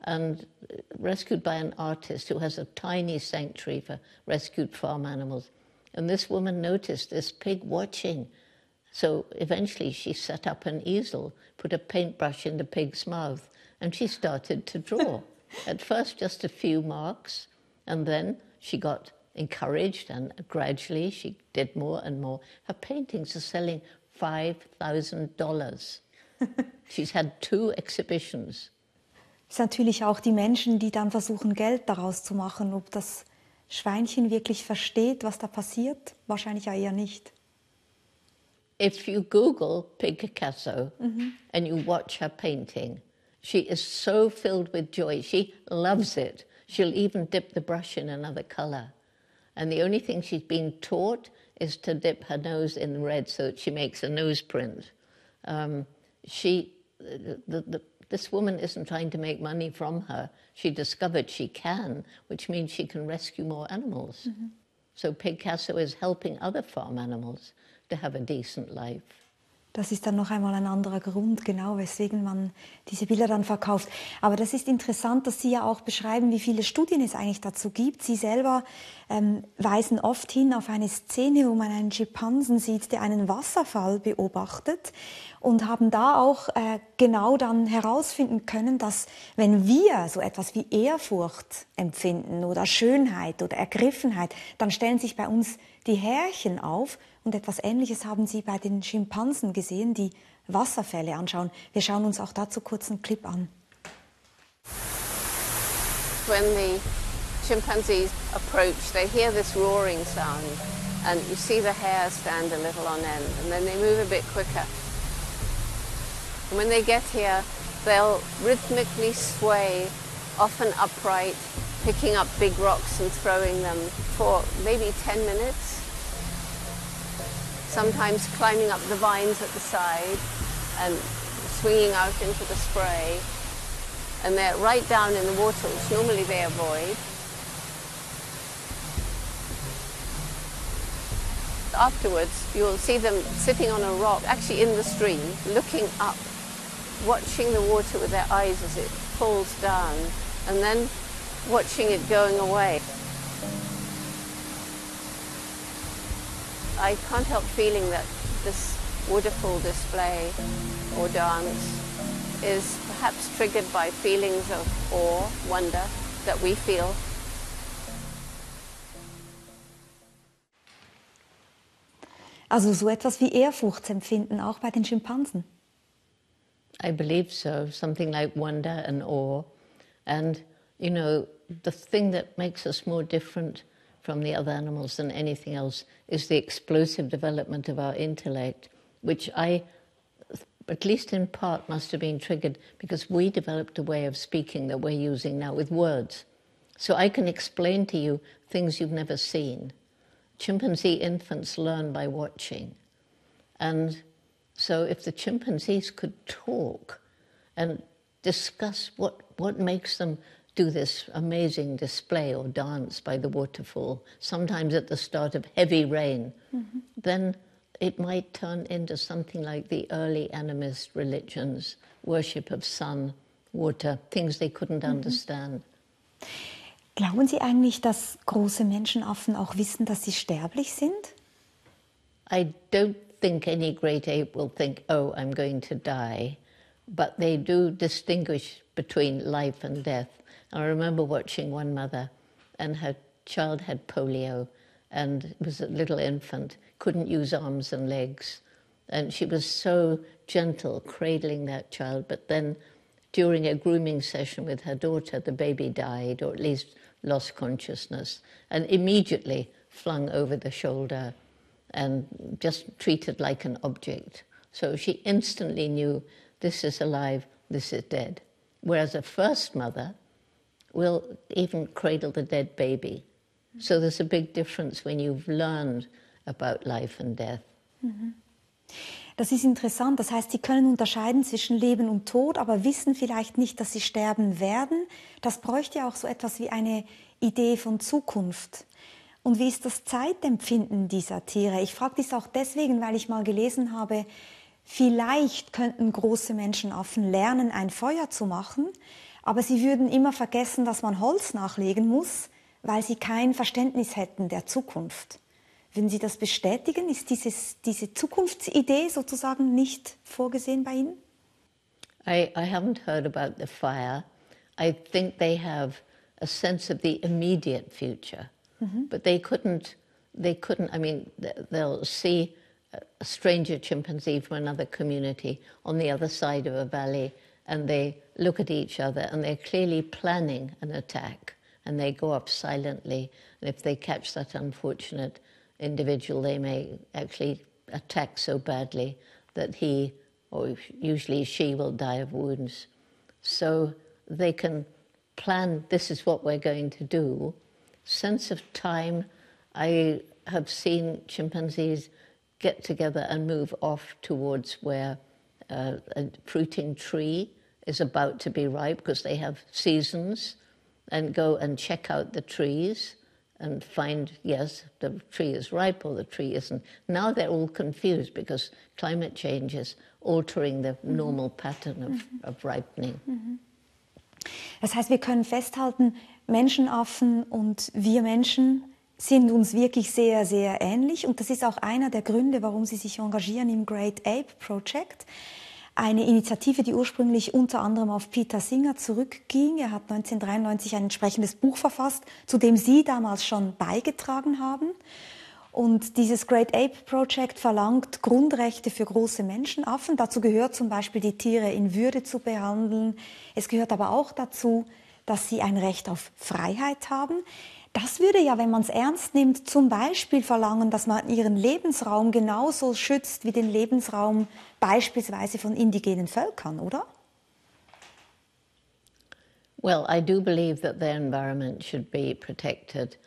And rescued by an artist who has a tiny sanctuary for rescued farm animals. And this woman noticed this pig watching. So eventually she set up an easel, put a paintbrush in the pig's mouth, and she started to draw. At first just a few marks, and then she got encouraged, and gradually she did more and more. Her paintings are selling $5,000. She's had 2 exhibitions. Es sind natürlich auch die Menschen, die dann versuchen, Geld daraus zu machen. Ob das Schweinchen wirklich versteht, was da passiert? Wahrscheinlich ja eher nicht. If you Google Picasso and you watch her painting, she is so filled with joy. She loves it. She'll even dip the brush in another color. And the only thing she's been taught is to dip her nose in red so that she makes a nose print. This woman isn't trying to make money from her. She discovered she can, which means she can rescue more animals. So Picasso is helping other farm animals to have a decent life. Das ist dann noch einmal ein anderer Grund, genau, weswegen man diese Bilder dann verkauft. Aber das ist interessant, dass Sie ja auch beschreiben, wie viele Studien es eigentlich dazu gibt. Sie selber weisen oft hin auf eine Szene, wo man einen Schimpansen sieht, der einen Wasserfall beobachtet, und haben da auch genau dann herausfinden können, dass wenn wir so etwas wie Ehrfurcht empfinden oder Schönheit oder Ergriffenheit, dann stellen sich bei uns die Härchen auf, und etwas Ähnliches haben Sie bei den Schimpansen gesehen, die Wasserfälle anschauen. Wir schauen uns auch dazu kurz einen Clip an. When the chimpanzees approach, they hear this roaring sound, and you see the hair stand a little on end, and then they move a bit quicker. And when they get here, they'll rhythmically sway, often upright, picking up big rocks and throwing them for maybe 10 minutes. Sometimes climbing up the vines at the side and swinging out into the spray. And they're right down in the water, which normally they avoid. Afterwards, you'll see them sitting on a rock, actually in the stream, looking up, watching the water with their eyes as it falls down, and then watching it going away. I can't help feeling that this waterfall display or dance is perhaps triggered by feelings of awe, wonder that we feel. Also so etwas wie Ehrfurchtsempfinden auch bei den Schimpansen? I believe so, something like wonder and awe. And, you know, the thing that makes us more different from the other animals than anything else is the explosive development of our intellect, which at least in part, must have been triggered because we developed a way of speaking that we're using now with words. So I can explain to you things you've never seen. Chimpanzee infants learn by watching. And so if the chimpanzees could talk and discuss what makes them do this amazing display or dance by the waterfall, sometimes at the start of heavy rain, then it might turn into something like the early animist religions, worship of sun, water, things they couldn't understand. Glauben Sie eigentlich, dass große Menschenaffen auch wissen, dass sie sterblich sind? I don't think any great ape will think, oh, I'm going to die, but they do distinguish between life and death. I remember watching one mother, and her child had polio, and it was a little infant, couldn't use arms and legs. And she was so gentle, cradling that child, but then during a grooming session with her daughter, the baby died, or at least lost consciousness, and immediately flung over the shoulder and just treated like an object. So she instantly knew, this is alive, this is dead. Whereas a first mother will even cradle the dead baby. So there's a big difference when you've learned about life and death. Das ist interessant. Das heißt, sie können unterscheiden zwischen Leben und Tod, aber wissen vielleicht nicht, dass sie sterben werden. Das bräuchte ja auch so etwas wie eine Idee von Zukunft. Und wie ist das Zeitempfinden dieser Tiere? Ich frage dies auch deswegen, weil ich mal gelesen habe, vielleicht könnten große Menschenaffen lernen, ein Feuer zu machen, aber sie würden immer vergessen, dass man Holz nachlegen muss, weil sie kein Verständnis hätten der Zukunft. Würden Sie das bestätigen? Ist diese Zukunftsidee sozusagen nicht vorgesehen bei Ihnen? I haven't heard about the fire. I think they have a sense of the immediate future, but they couldn't, I mean, they'll see a stranger chimpanzee from another community on the other side of a valley, and they look at each other and they're clearly planning an attack, and they go up silently, and if they catch that unfortunate individual, they may actually attack so badly that he, or usually she, will die of wounds. So they can plan, this is what we're going to do. Sense of time, I have seen chimpanzees get together and move off towards where a fruiting tree is about to be ripe, because they have seasons, and go and check out the trees and find, yes, the tree is ripe or the tree isn't. Now they're all confused because climate change is altering the normal pattern of ripening. Das heißt, wir können festhalten, Menschenaffen und wir Menschen sind uns wirklich sehr, sehr ähnlich. Und das ist auch einer der Gründe, warum Sie sich engagieren im Great Ape Project. Eine Initiative, die ursprünglich unter anderem auf Peter Singer zurückging. Er hat 1993 ein entsprechendes Buch verfasst, zu dem Sie damals schon beigetragen haben. Und dieses Great Ape Project verlangt Grundrechte für große Menschenaffen. Dazu gehört zum Beispiel, die Tiere in Würde zu behandeln. Es gehört aber auch dazu, dass sie ein Recht auf Freiheit haben. Das würde ja, wenn man es ernst nimmt, zum Beispiel verlangen, dass man ihren Lebensraum genauso schützt wie den Lebensraum beispielsweise von indigenen Völkern, oder? Well, I do believe that their environment should be protected.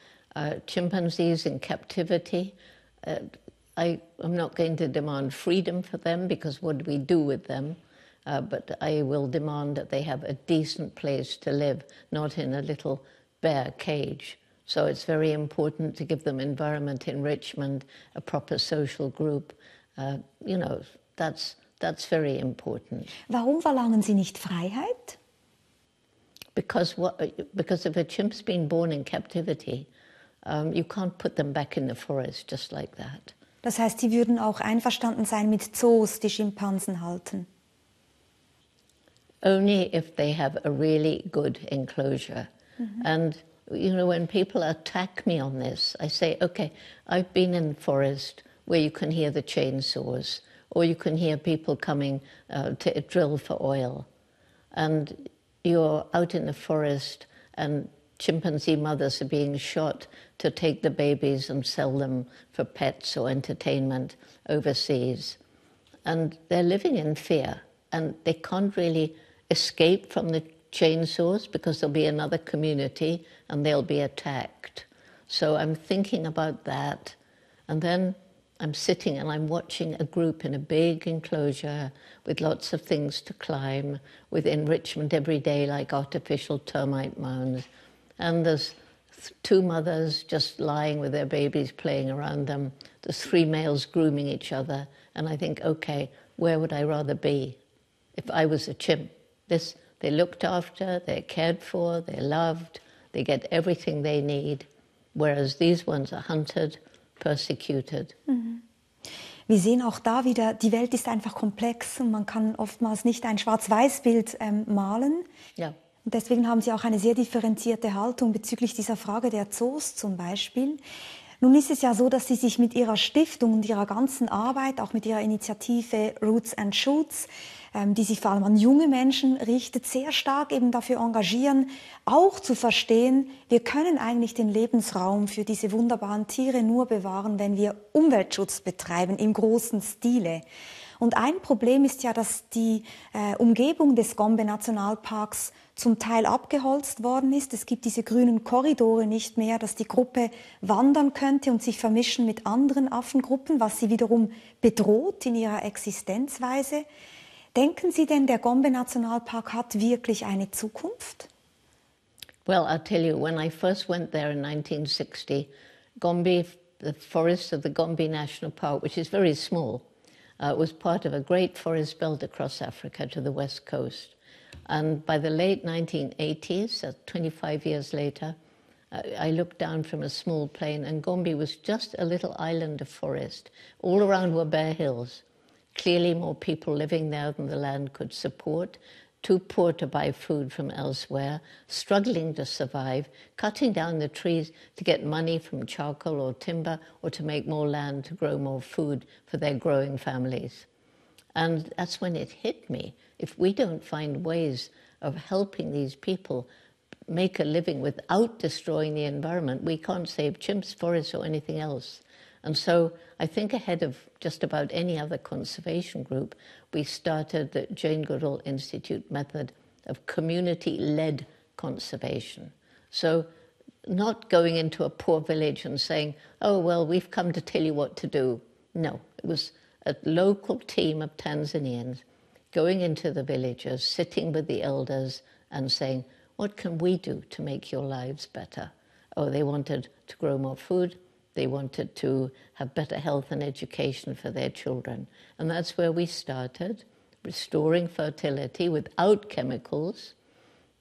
Chimpanzees in captivity, I'm not going to demand freedom for them, because what do we do with them? But I will demand that they have a decent place to live, not in a little bare cage. So it's very important to give them environment enrichment, a proper social group. You know, that's very important. Warum verlangen Sie nicht Freiheit? Because if a chimp's been born in captivity, you can't put them back in the forest just like that. Das heißt, Sie würden auch einverstanden sein mit Zoos, die Schimpansen halten? Only if they have a really good enclosure. And you know, when people attack me on this, I say, okay, I've been in the forest where you can hear the chainsaws, or you can hear people coming to drill for oil. And you're out in the forest and chimpanzee mothers are being shot to take the babies and sell them for pets or entertainment overseas. And they're living in fear, and they can't really escape from the chainsaws because there'll be another community and they'll be attacked. So I'm thinking about that, and then I'm sitting and I'm watching a group in a big enclosure with lots of things to climb, with enrichment every day like artificial termite mounds. And there's two mothers just lying with their babies playing around them. There's three males grooming each other. And I think, okay, where would I rather be if I was a chimp? They're looked after, they're cared for, they're loved, they get everything they need. Whereas these ones are hunted, persecuted. Mhm. Wir sehen auch da wieder, die Welt ist einfach komplex und man kann oftmals nicht ein Schwarz-Weiß-Bild malen. Ja. Und deswegen haben Sie auch eine sehr differenzierte Haltung bezüglich dieser Frage der Zoos zum Beispiel. Nun ist es ja so, dass Sie sich mit Ihrer Stiftung und Ihrer ganzen Arbeit, auch mit Ihrer Initiative Roots and Shoots, die sich vor allem an junge Menschen richtet, sehr stark eben dafür engagieren, auch zu verstehen, wir können eigentlich den Lebensraum für diese wunderbaren Tiere nur bewahren, wenn wir Umweltschutz betreiben im großen Stile. Und ein Problem ist ja, dass die Umgebung des Gombe-Nationalparks zum Teil abgeholzt worden ist. Es gibt diese grünen Korridore nicht mehr, dass die Gruppe wandern könnte und sich vermischen mit anderen Affengruppen, was sie wiederum bedroht in ihrer Existenzweise. Denken Sie denn, der Gombe-Nationalpark hat wirklich eine Zukunft? Well, I'll tell you, when I first went there in 1960, Gombe, the forest of the Gombe National Park, which is very small, was part of a great forest belt across Africa to the west coast. And by the late 1980s, 25 years later, I looked down from a small plane and Gombe was just a little island of forest. All around were bare hills. Clearly more people living there than the land could support, too poor to buy food from elsewhere, struggling to survive, cutting down the trees to get money from charcoal or timber or to make more land to grow more food for their growing families. And that's when it hit me. If we don't find ways of helping these people make a living without destroying the environment, we can't save chimps, forests or anything else. And so I think ahead of just about any other conservation group, we started the Jane Goodall Institute method of community-led conservation. So not going into a poor village and saying, oh, well, we've come to tell you what to do. No, it was a local team of Tanzanians going into the villages, sitting with the elders and saying, what can we do to make your lives better? Oh, they wanted to grow more food. They wanted to have better health and education for their children. And that's where we started, restoring fertility without chemicals.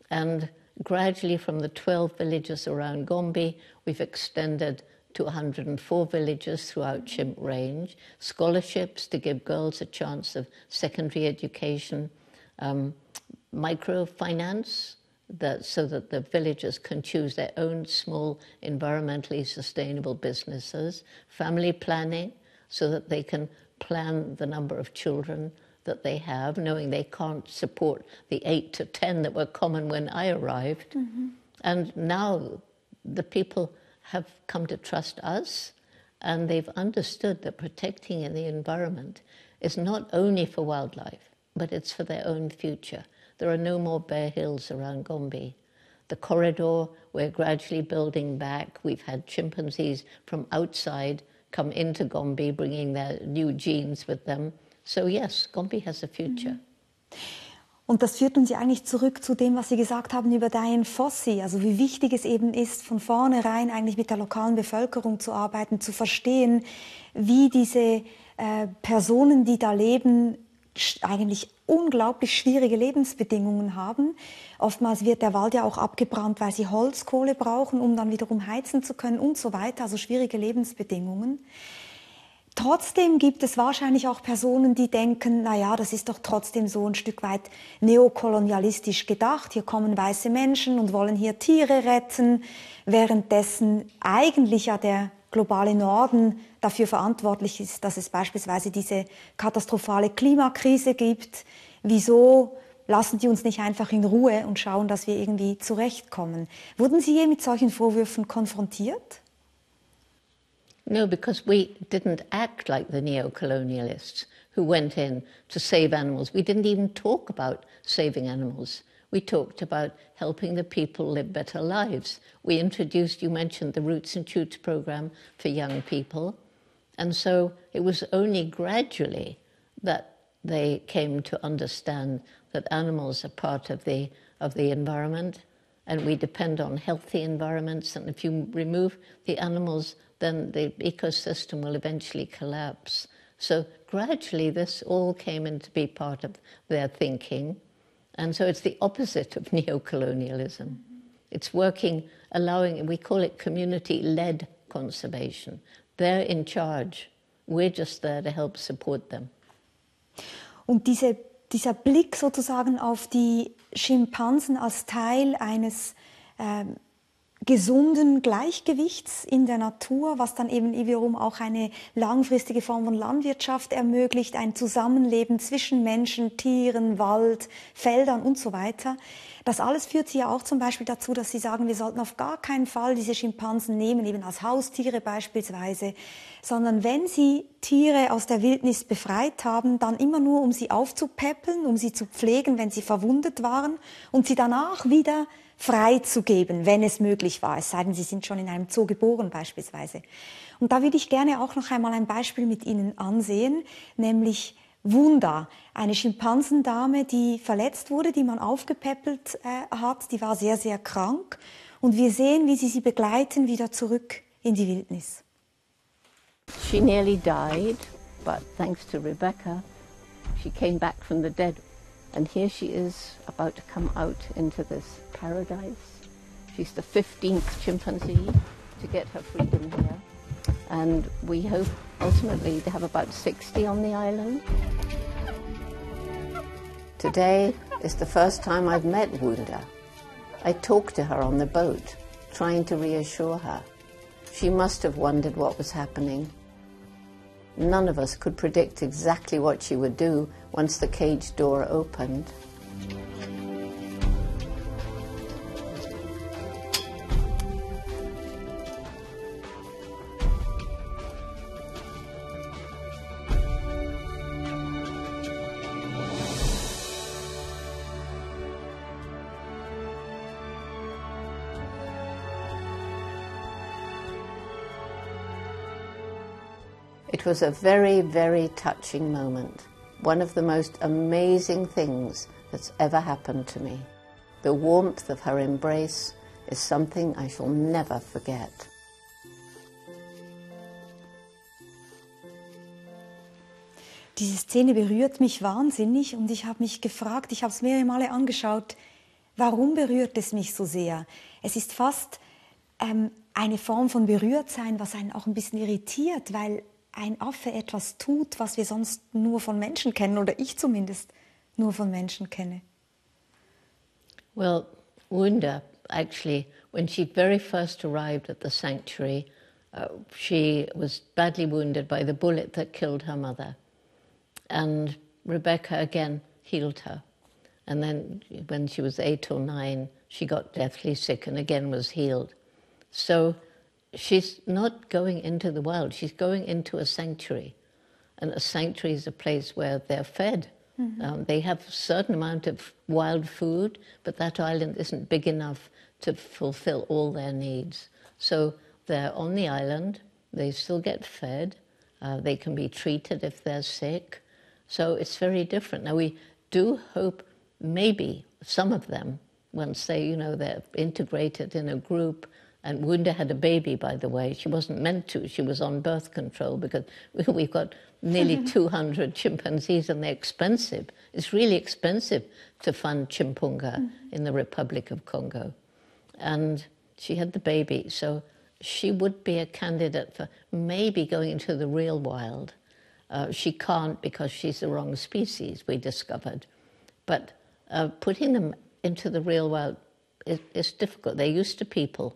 And gradually from the 12 villages around Gombe, we've extended to 104 villages throughout Chimp Range, scholarships to give girls a chance of secondary education, microfinance, so that the villagers can choose their own small environmentally sustainable businesses, family planning so that they can plan the number of children that they have, knowing they can't support the 8 to 10 that were common when I arrived. Mm-hmm. And now the people have come to trust us, and they've understood that protecting the environment is not only for wildlife, but it's for their own future. There are no more bare hills around Gombe. The corridor, we're gradually building back. We've had chimpanzees from outside come into Gombe, bringing their new genes with them. So yes, Gombe has a future. Und das führt uns ja eigentlich zurück zu dem, was Sie gesagt haben über Dian Fossey, also wie wichtig es eben ist, von vornherein eigentlich mit der lokalen Bevölkerung zu arbeiten, zu verstehen, wie diese Personen, die da leben, eigentlich unglaublich schwierige Lebensbedingungen haben. Oftmals wird der Wald ja auch abgebrannt, weil sie Holzkohle brauchen, um dann wiederum heizen zu können und so weiter, also schwierige Lebensbedingungen. Trotzdem gibt es wahrscheinlich auch Personen, die denken, naja, das ist doch trotzdem so ein Stück weit neokolonialistisch gedacht. Hier kommen weiße Menschen und wollen hier Tiere retten, währenddessen eigentlich ja der globale Norden dafür verantwortlich ist, dass es beispielsweise diese katastrophale Klimakrise gibt. Wieso lassen die uns nicht einfach in Ruhe und schauen, dass wir irgendwie zurechtkommen? Wurden Sie je mit solchen Vorwürfen konfrontiert? No, because we didn't act like the neo-colonialists who went in to save animals. We didn't even talk about saving animals. We talked about helping the people live better lives. We introduced, you mentioned the Roots and Shoots program for young people. And so it was only gradually that they came to understand that animals are part of the environment, and we depend on healthy environments, and if you remove the animals, then the ecosystem will eventually collapse. So gradually this all came in to be part of their thinking. And so it's the opposite of neo-colonialism. It's working, allowing, we call it community-led conservation. They're in charge. We're just there to help support them. Und dieser Blick sozusagen auf die Schimpansen als Teil eines gesunden Gleichgewichts in der Natur, was dann eben wiederum auch eine langfristige Form von Landwirtschaft ermöglicht, ein Zusammenleben zwischen Menschen, Tieren, Wald, Feldern und so weiter. Das alles führt Sie ja auch zum Beispiel dazu, dass Sie sagen, wir sollten auf gar keinen Fall diese Schimpansen nehmen, eben als Haustiere beispielsweise, sondern wenn Sie Tiere aus der Wildnis befreit haben, dann immer nur, um sie aufzupäppeln, um sie zu pflegen, wenn sie verwundet waren und sie danach wieder freizugeben, wenn es möglich war, es sei denn, sie sind schon in einem Zoo geboren beispielsweise. Und da würde ich gerne auch noch einmal ein Beispiel mit Ihnen ansehen, nämlich Wunda, eine Schimpansendame, die verletzt wurde, die man aufgepäppelt hat, die war sehr, sehr krank. Und wir sehen, wie sie begleiten wieder zurück in die Wildnis. She nearly died, but thanks to Rebecca, she came back from the dead. And here she is about to come out into this paradise. She's the 15th chimpanzee to get her freedom here. And we hope ultimately to have about 60 on the island. Today is the first time I've met Wunda. I talked to her on the boat, trying to reassure her. She must have wondered what was happening. None of us could predict exactly what she would do once the cage door opened. It was a very, very touching moment. One of the most amazing things that's ever happened to me. The warmth of her embrace is something I shall never forget. Diese Szene berührt mich wahnsinnig und ich habe mich gefragt, ich habe es mehrere Male angeschaut, warum berührt es mich so sehr? Es ist fast eine Form von Berührtsein, was einen auch ein bisschen irritiert, weil ein Affe etwas tut, was wir sonst nur von Menschen kennen, oder ich zumindest nur von Menschen kenne. Well, Wunda, actually, when she very first arrived at the sanctuary, she was badly wounded by the bullet that killed her mother. And Rebecca again healed her. And then when she was 8 or 9, she got deathly sick and again was healed. So she's not going into the wild, she's going into a sanctuary. And a sanctuary is a place where they're fed. Mm-hmm. They have a certain amount of wild food, but that island isn't big enough to fulfill all their needs. So they're on the island, they still get fed, they can be treated if they're sick. So it's very different. Now we do hope maybe some of them, once they, they're integrated in a group. And Wunda had a baby, by the way. She wasn't meant to. She was on birth control because we've got nearly 200 chimpanzees and they're expensive. It's really expensive to fund chimpunga in the Republic of Congo. And she had the baby, so she would be a candidate for maybe going into the real wild. She can't because she's the wrong species, we discovered. But putting them into the real wild is difficult. They're used to people.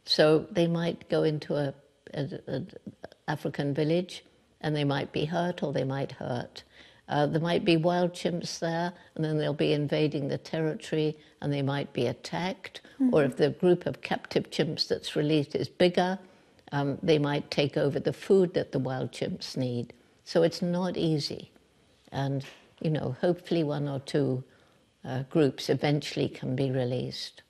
So they might go into an African village, and they might be hurt or they might hurt. There might be wild chimps there, and then they'll be invading the territory, and they might be attacked. Or if the group of captive chimps that's released is bigger, they might take over the food that the wild chimps need. So it's not easy. And, you know, hopefully one or two groups eventually can be released.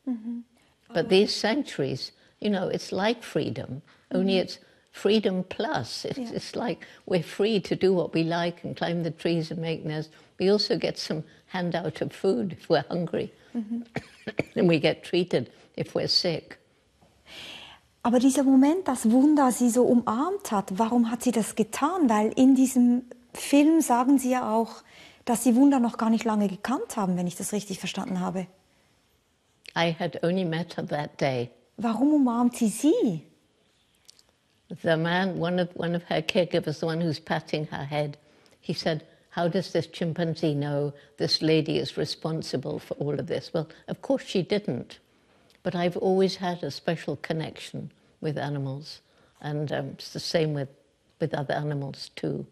But these sanctuaries, you know, it's like freedom, only it's freedom plus. It's like we're free to do what we like and climb the trees and make nests. We also get some handout of food if we're hungry. And we get treated if we're sick. Aber dieser Moment, das Wunder sie so umarmt hat, warum hat sie das getan? Weil in diesem Film sagen sie ja auch, dass sie Wunder noch gar nicht lange gekannt haben, wenn ich das richtig verstanden habe. I had only met her that day. Warum umarmt sie sie? The man, one of her caregivers, the one who's patting her head, he said, "How does this chimpanzee know this lady is responsible for all of this?" Well, of course she didn't, but I've always had a special connection with animals, and it's the same with other animals too.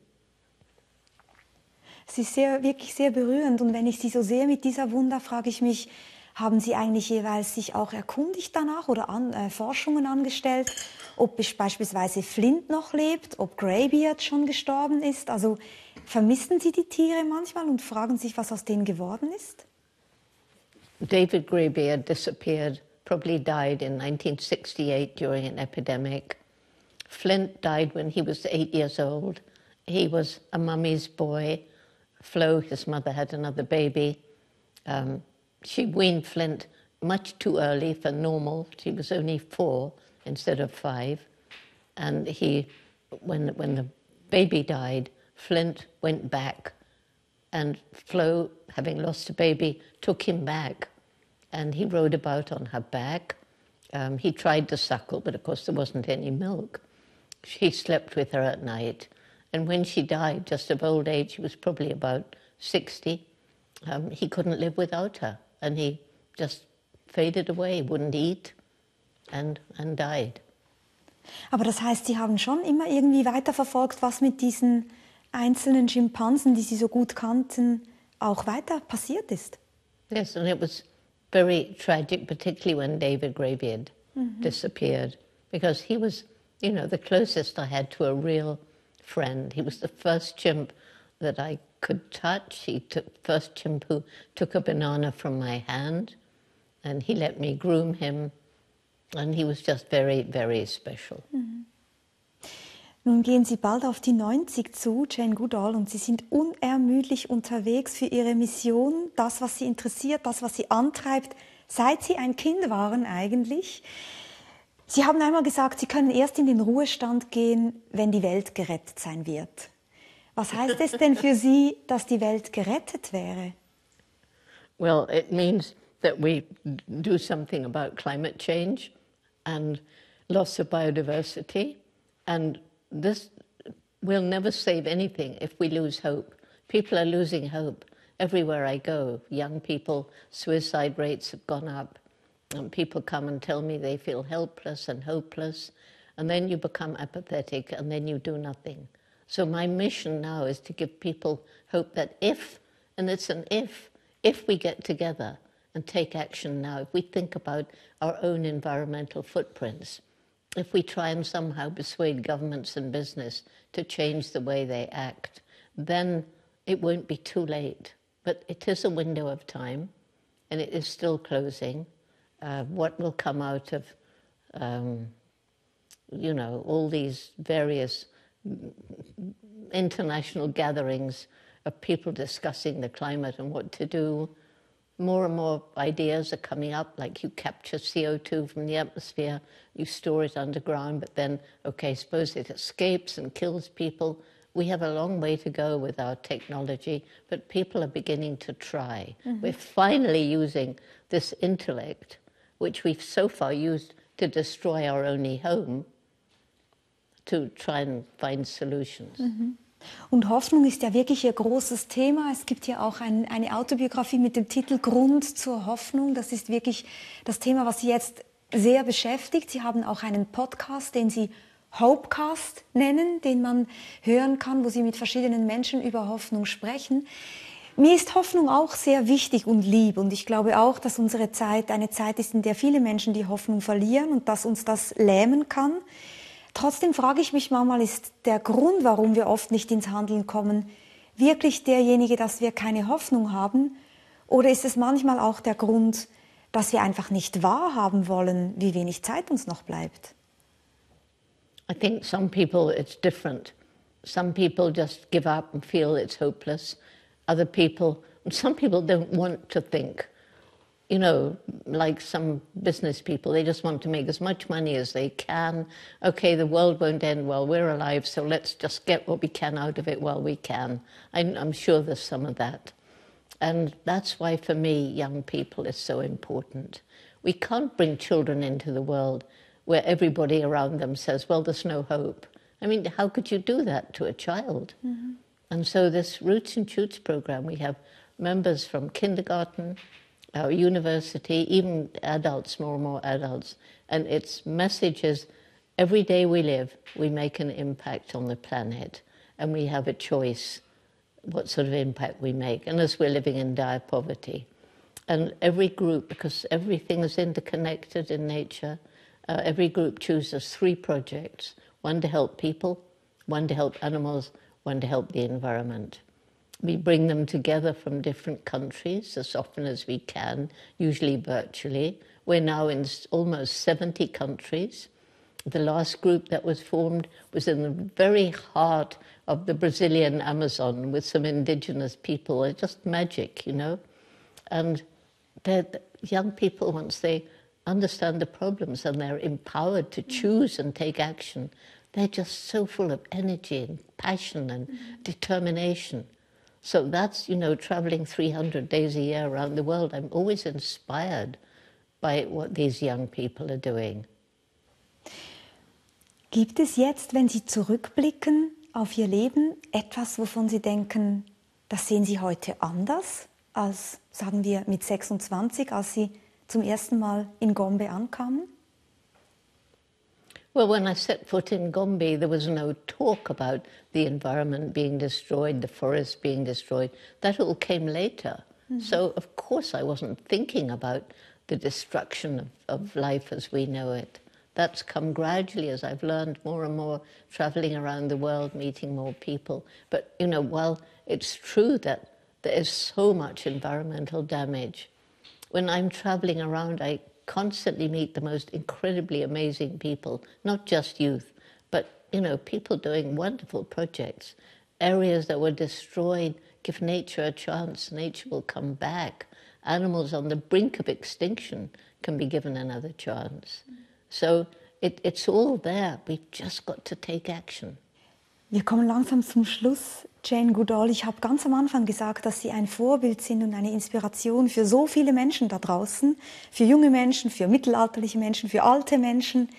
Es ist wirklich sehr berührend, und wenn ich Sie so sehe mit dieser Wunder, frage ich mich, haben Sie eigentlich jeweils sich auch erkundigt danach oder Forschungen angestellt, ob beispielsweise Flint noch lebt, ob Greybeard schon gestorben ist? Also vermissen Sie die Tiere manchmal und fragen sich, was aus denen geworden ist? David Greybeard disappeared, probably died in 1968 during an epidemic. Flint died when he was 8 years old. He was a mummy's boy. Flo, his mother, had another baby. She weaned Flint much too early for normal. She was only 4 instead of 5. And when the baby died, Flint went back. And Flo, having lost a baby, took him back. And he rode about on her back. He tried to suckle, but of course there wasn't any milk. He slept with her at night. And when she died, just of old age, she was probably about 60, he couldn't live without her. And he just faded away, wouldn't eat, and died. Aber das heißt, Sie haben schon immer irgendwie weiterverfolgt, was mit diesen einzelnen Schimpansen, die Sie so gut kannten, auch weiter passiert ist. Yes, and it was very tragic, particularly when David Greybeard disappeared, because he was, you know, the closest I had to a real friend. He was the first chimp that I could touch. He took first chimp who took a banana from my hand, and he let me groom him, and he was just very, very special. Nun gehen Sie bald auf die 90 zu, Jane Goodall, und Sie sind unermüdlich unterwegs für Ihre Mission, das, was Sie interessiert, das, was Sie antreibt, seit Sie ein Kind waren eigentlich. Sie haben einmal gesagt, Sie können erst in den Ruhestand gehen, wenn die Welt gerettet sein wird. Was heißt es denn für Sie, dass die Welt gerettet wäre? Well, it means that we do something about climate change and loss of biodiversity, and this will never save anything if we lose hope. People are losing hope everywhere I go. Young people, suicide rates have gone up. And people come and tell me they feel helpless and hopeless, and then you become apathetic, and then you do nothing. So my mission now is to give people hope that if, and it's an if we get together and take action now, if we think about our own environmental footprints, if we try and somehow persuade governments and business to change the way they act, then it won't be too late. But it is a window of time, and it is still closing. What will come out of, you know, all these various international gatherings of people discussing the climate and what to do. More and more ideas are coming up, like you capture CO2 from the atmosphere, you store it underground, but then, okay, suppose it escapes and kills people. We have a long way to go with our technology, but people are beginning to try. We're finally using this intellect, which we've so far used to destroy our only home, to try and find solutions. Und Hoffnung ist ja wirklich Ihr großes Thema. Es gibt ja auch eine Autobiografie mit dem Titel Grund zur Hoffnung. Das ist wirklich das Thema, was Sie jetzt sehr beschäftigt. Sie haben auch einen Podcast, den Sie Hopecast nennen, den man hören kann, wo Sie mit verschiedenen Menschen über Hoffnung sprechen. Mir ist Hoffnung auch sehr wichtig und lieb und ich glaube auch, dass unsere Zeit eine Zeit ist, in der viele Menschen die Hoffnung verlieren und dass uns das lähmen kann. Trotzdem frage ich mich manchmal, ist der Grund, warum wir oft nicht ins Handeln kommen, wirklich derjenige, dass wir keine Hoffnung haben? Oder ist es manchmal auch der Grund, dass wir einfach nicht wahrhaben wollen, wie wenig Zeit uns noch bleibt? I think some people it's different. Some people just give up and feel it's hopeless. Other people, and some people don't want to think. You know, like some business people, they just want to make as much money as they can. Okay, the world won't end while we're alive, so let's just get what we can out of it while we can. I'm sure there's some of that. And that's why, for me, young people is so important. We can't bring children into the world where everybody around them says, well, there's no hope. I mean, how could you do that to a child? Mm-hmm. And so this Roots and Shoots program, we have members from kindergarten, our university, even adults, more and more adults. And its message is, every day we live, we make an impact on the planet. And we have a choice what sort of impact we make, unless we're living in dire poverty. And every group, because everything is interconnected in nature, every group chooses 3 projects, one to help people, one to help animals, one to help the environment. We bring them together from different countries as often as we can, usually virtually. We're now in almost 70 countries. The last group that was formed was in the very heart of the Brazilian Amazon with some indigenous people. It's just magic, you know. And the young people, once they understand the problems and they're empowered to choose and take action, they're just so full of energy and passion and determination. So that's, you know, traveling 300 days a year around the world. I'm always inspired by what these young people are doing. Gibt es jetzt, wenn Sie zurückblicken auf Ihr Leben, etwas, wovon Sie denken, das sehen Sie heute anders als, sagen wir, mit 26, als Sie zum ersten Mal in Gombe ankamen? Well, when I set foot in Gombe, there was no talk about the environment being destroyed, the forest being destroyed. That all came later. Mm-hmm. So, of course, I wasn't thinking about the destruction of life as we know it. That's come gradually as I've learned more and more, traveling around the world, meeting more people. But, you know, while it's true that there is so much environmental damage, when I'm traveling around, I constantly meet the most incredibly amazing people, not just youth, but, you know, people doing wonderful projects. Areas that were destroyed, give nature a chance, nature will come back. Animals on the brink of extinction can be given another chance. So it's all there. We've just got to take action. Wir kommen langsam zum Schluss. Jane Goodall, ich habe ganz am Anfang gesagt, dass Sie ein Vorbild sind und eine Inspiration für so viele Menschen da draußen, für junge Menschen, für mittelalterliche Menschen, für alte Menschen.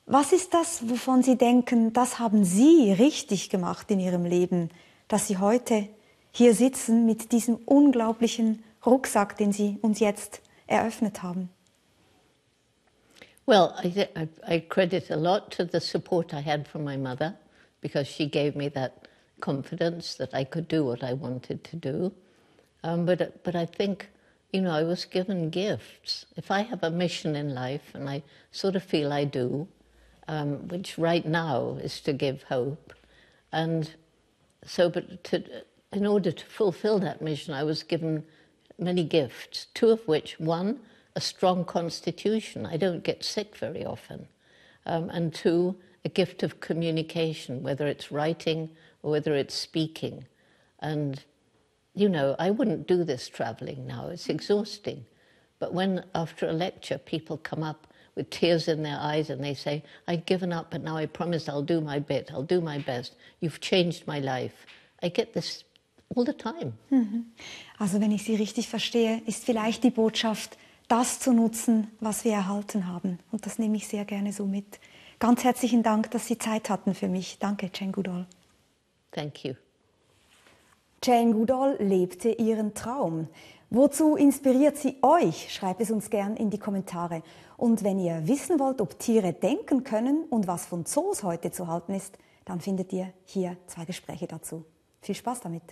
Was ist das, wovon Sie denken, das haben Sie richtig gemacht in Ihrem Leben, dass Sie heute hier sitzen mit diesem unglaublichen Rucksack, den Sie uns jetzt eröffnet haben? Well, I credit a lot to the support I had from my mother, because she gave me that confidence that I could do what I wanted to do. But I think, you know, I was given gifts. If I have a mission in life, and I sort of feel I do, which right now is to give hope. And so, in order to fulfill that mission, I was given many gifts, 2 of which, one, a strong constitution. I don't get sick very often. And 2, a gift of communication, whether it's writing or whether it's speaking. And, you know, I wouldn't do this traveling now. It's exhausting. But when, after a lecture, people come up with tears in their eyes and they say, I've given up, but now I promise I'll do my bit, I'll do my best. You've changed my life. I get this all the time. Also, wenn ich Sie richtig verstehe, ist vielleicht die Botschaft, das zu nutzen, was wir erhalten haben. Und das nehme ich sehr gerne so mit. Ganz herzlichen Dank, dass Sie Zeit hatten für mich. Danke, Jane Goodall. Thank you. Jane Goodall lebte ihren Traum. Wozu inspiriert sie euch? Schreibt es uns gern in die Kommentare. Und wenn ihr wissen wollt, ob Tiere denken können und was von Zoos heute zu halten ist, dann findet ihr hier 2 Gespräche dazu. Viel Spaß damit!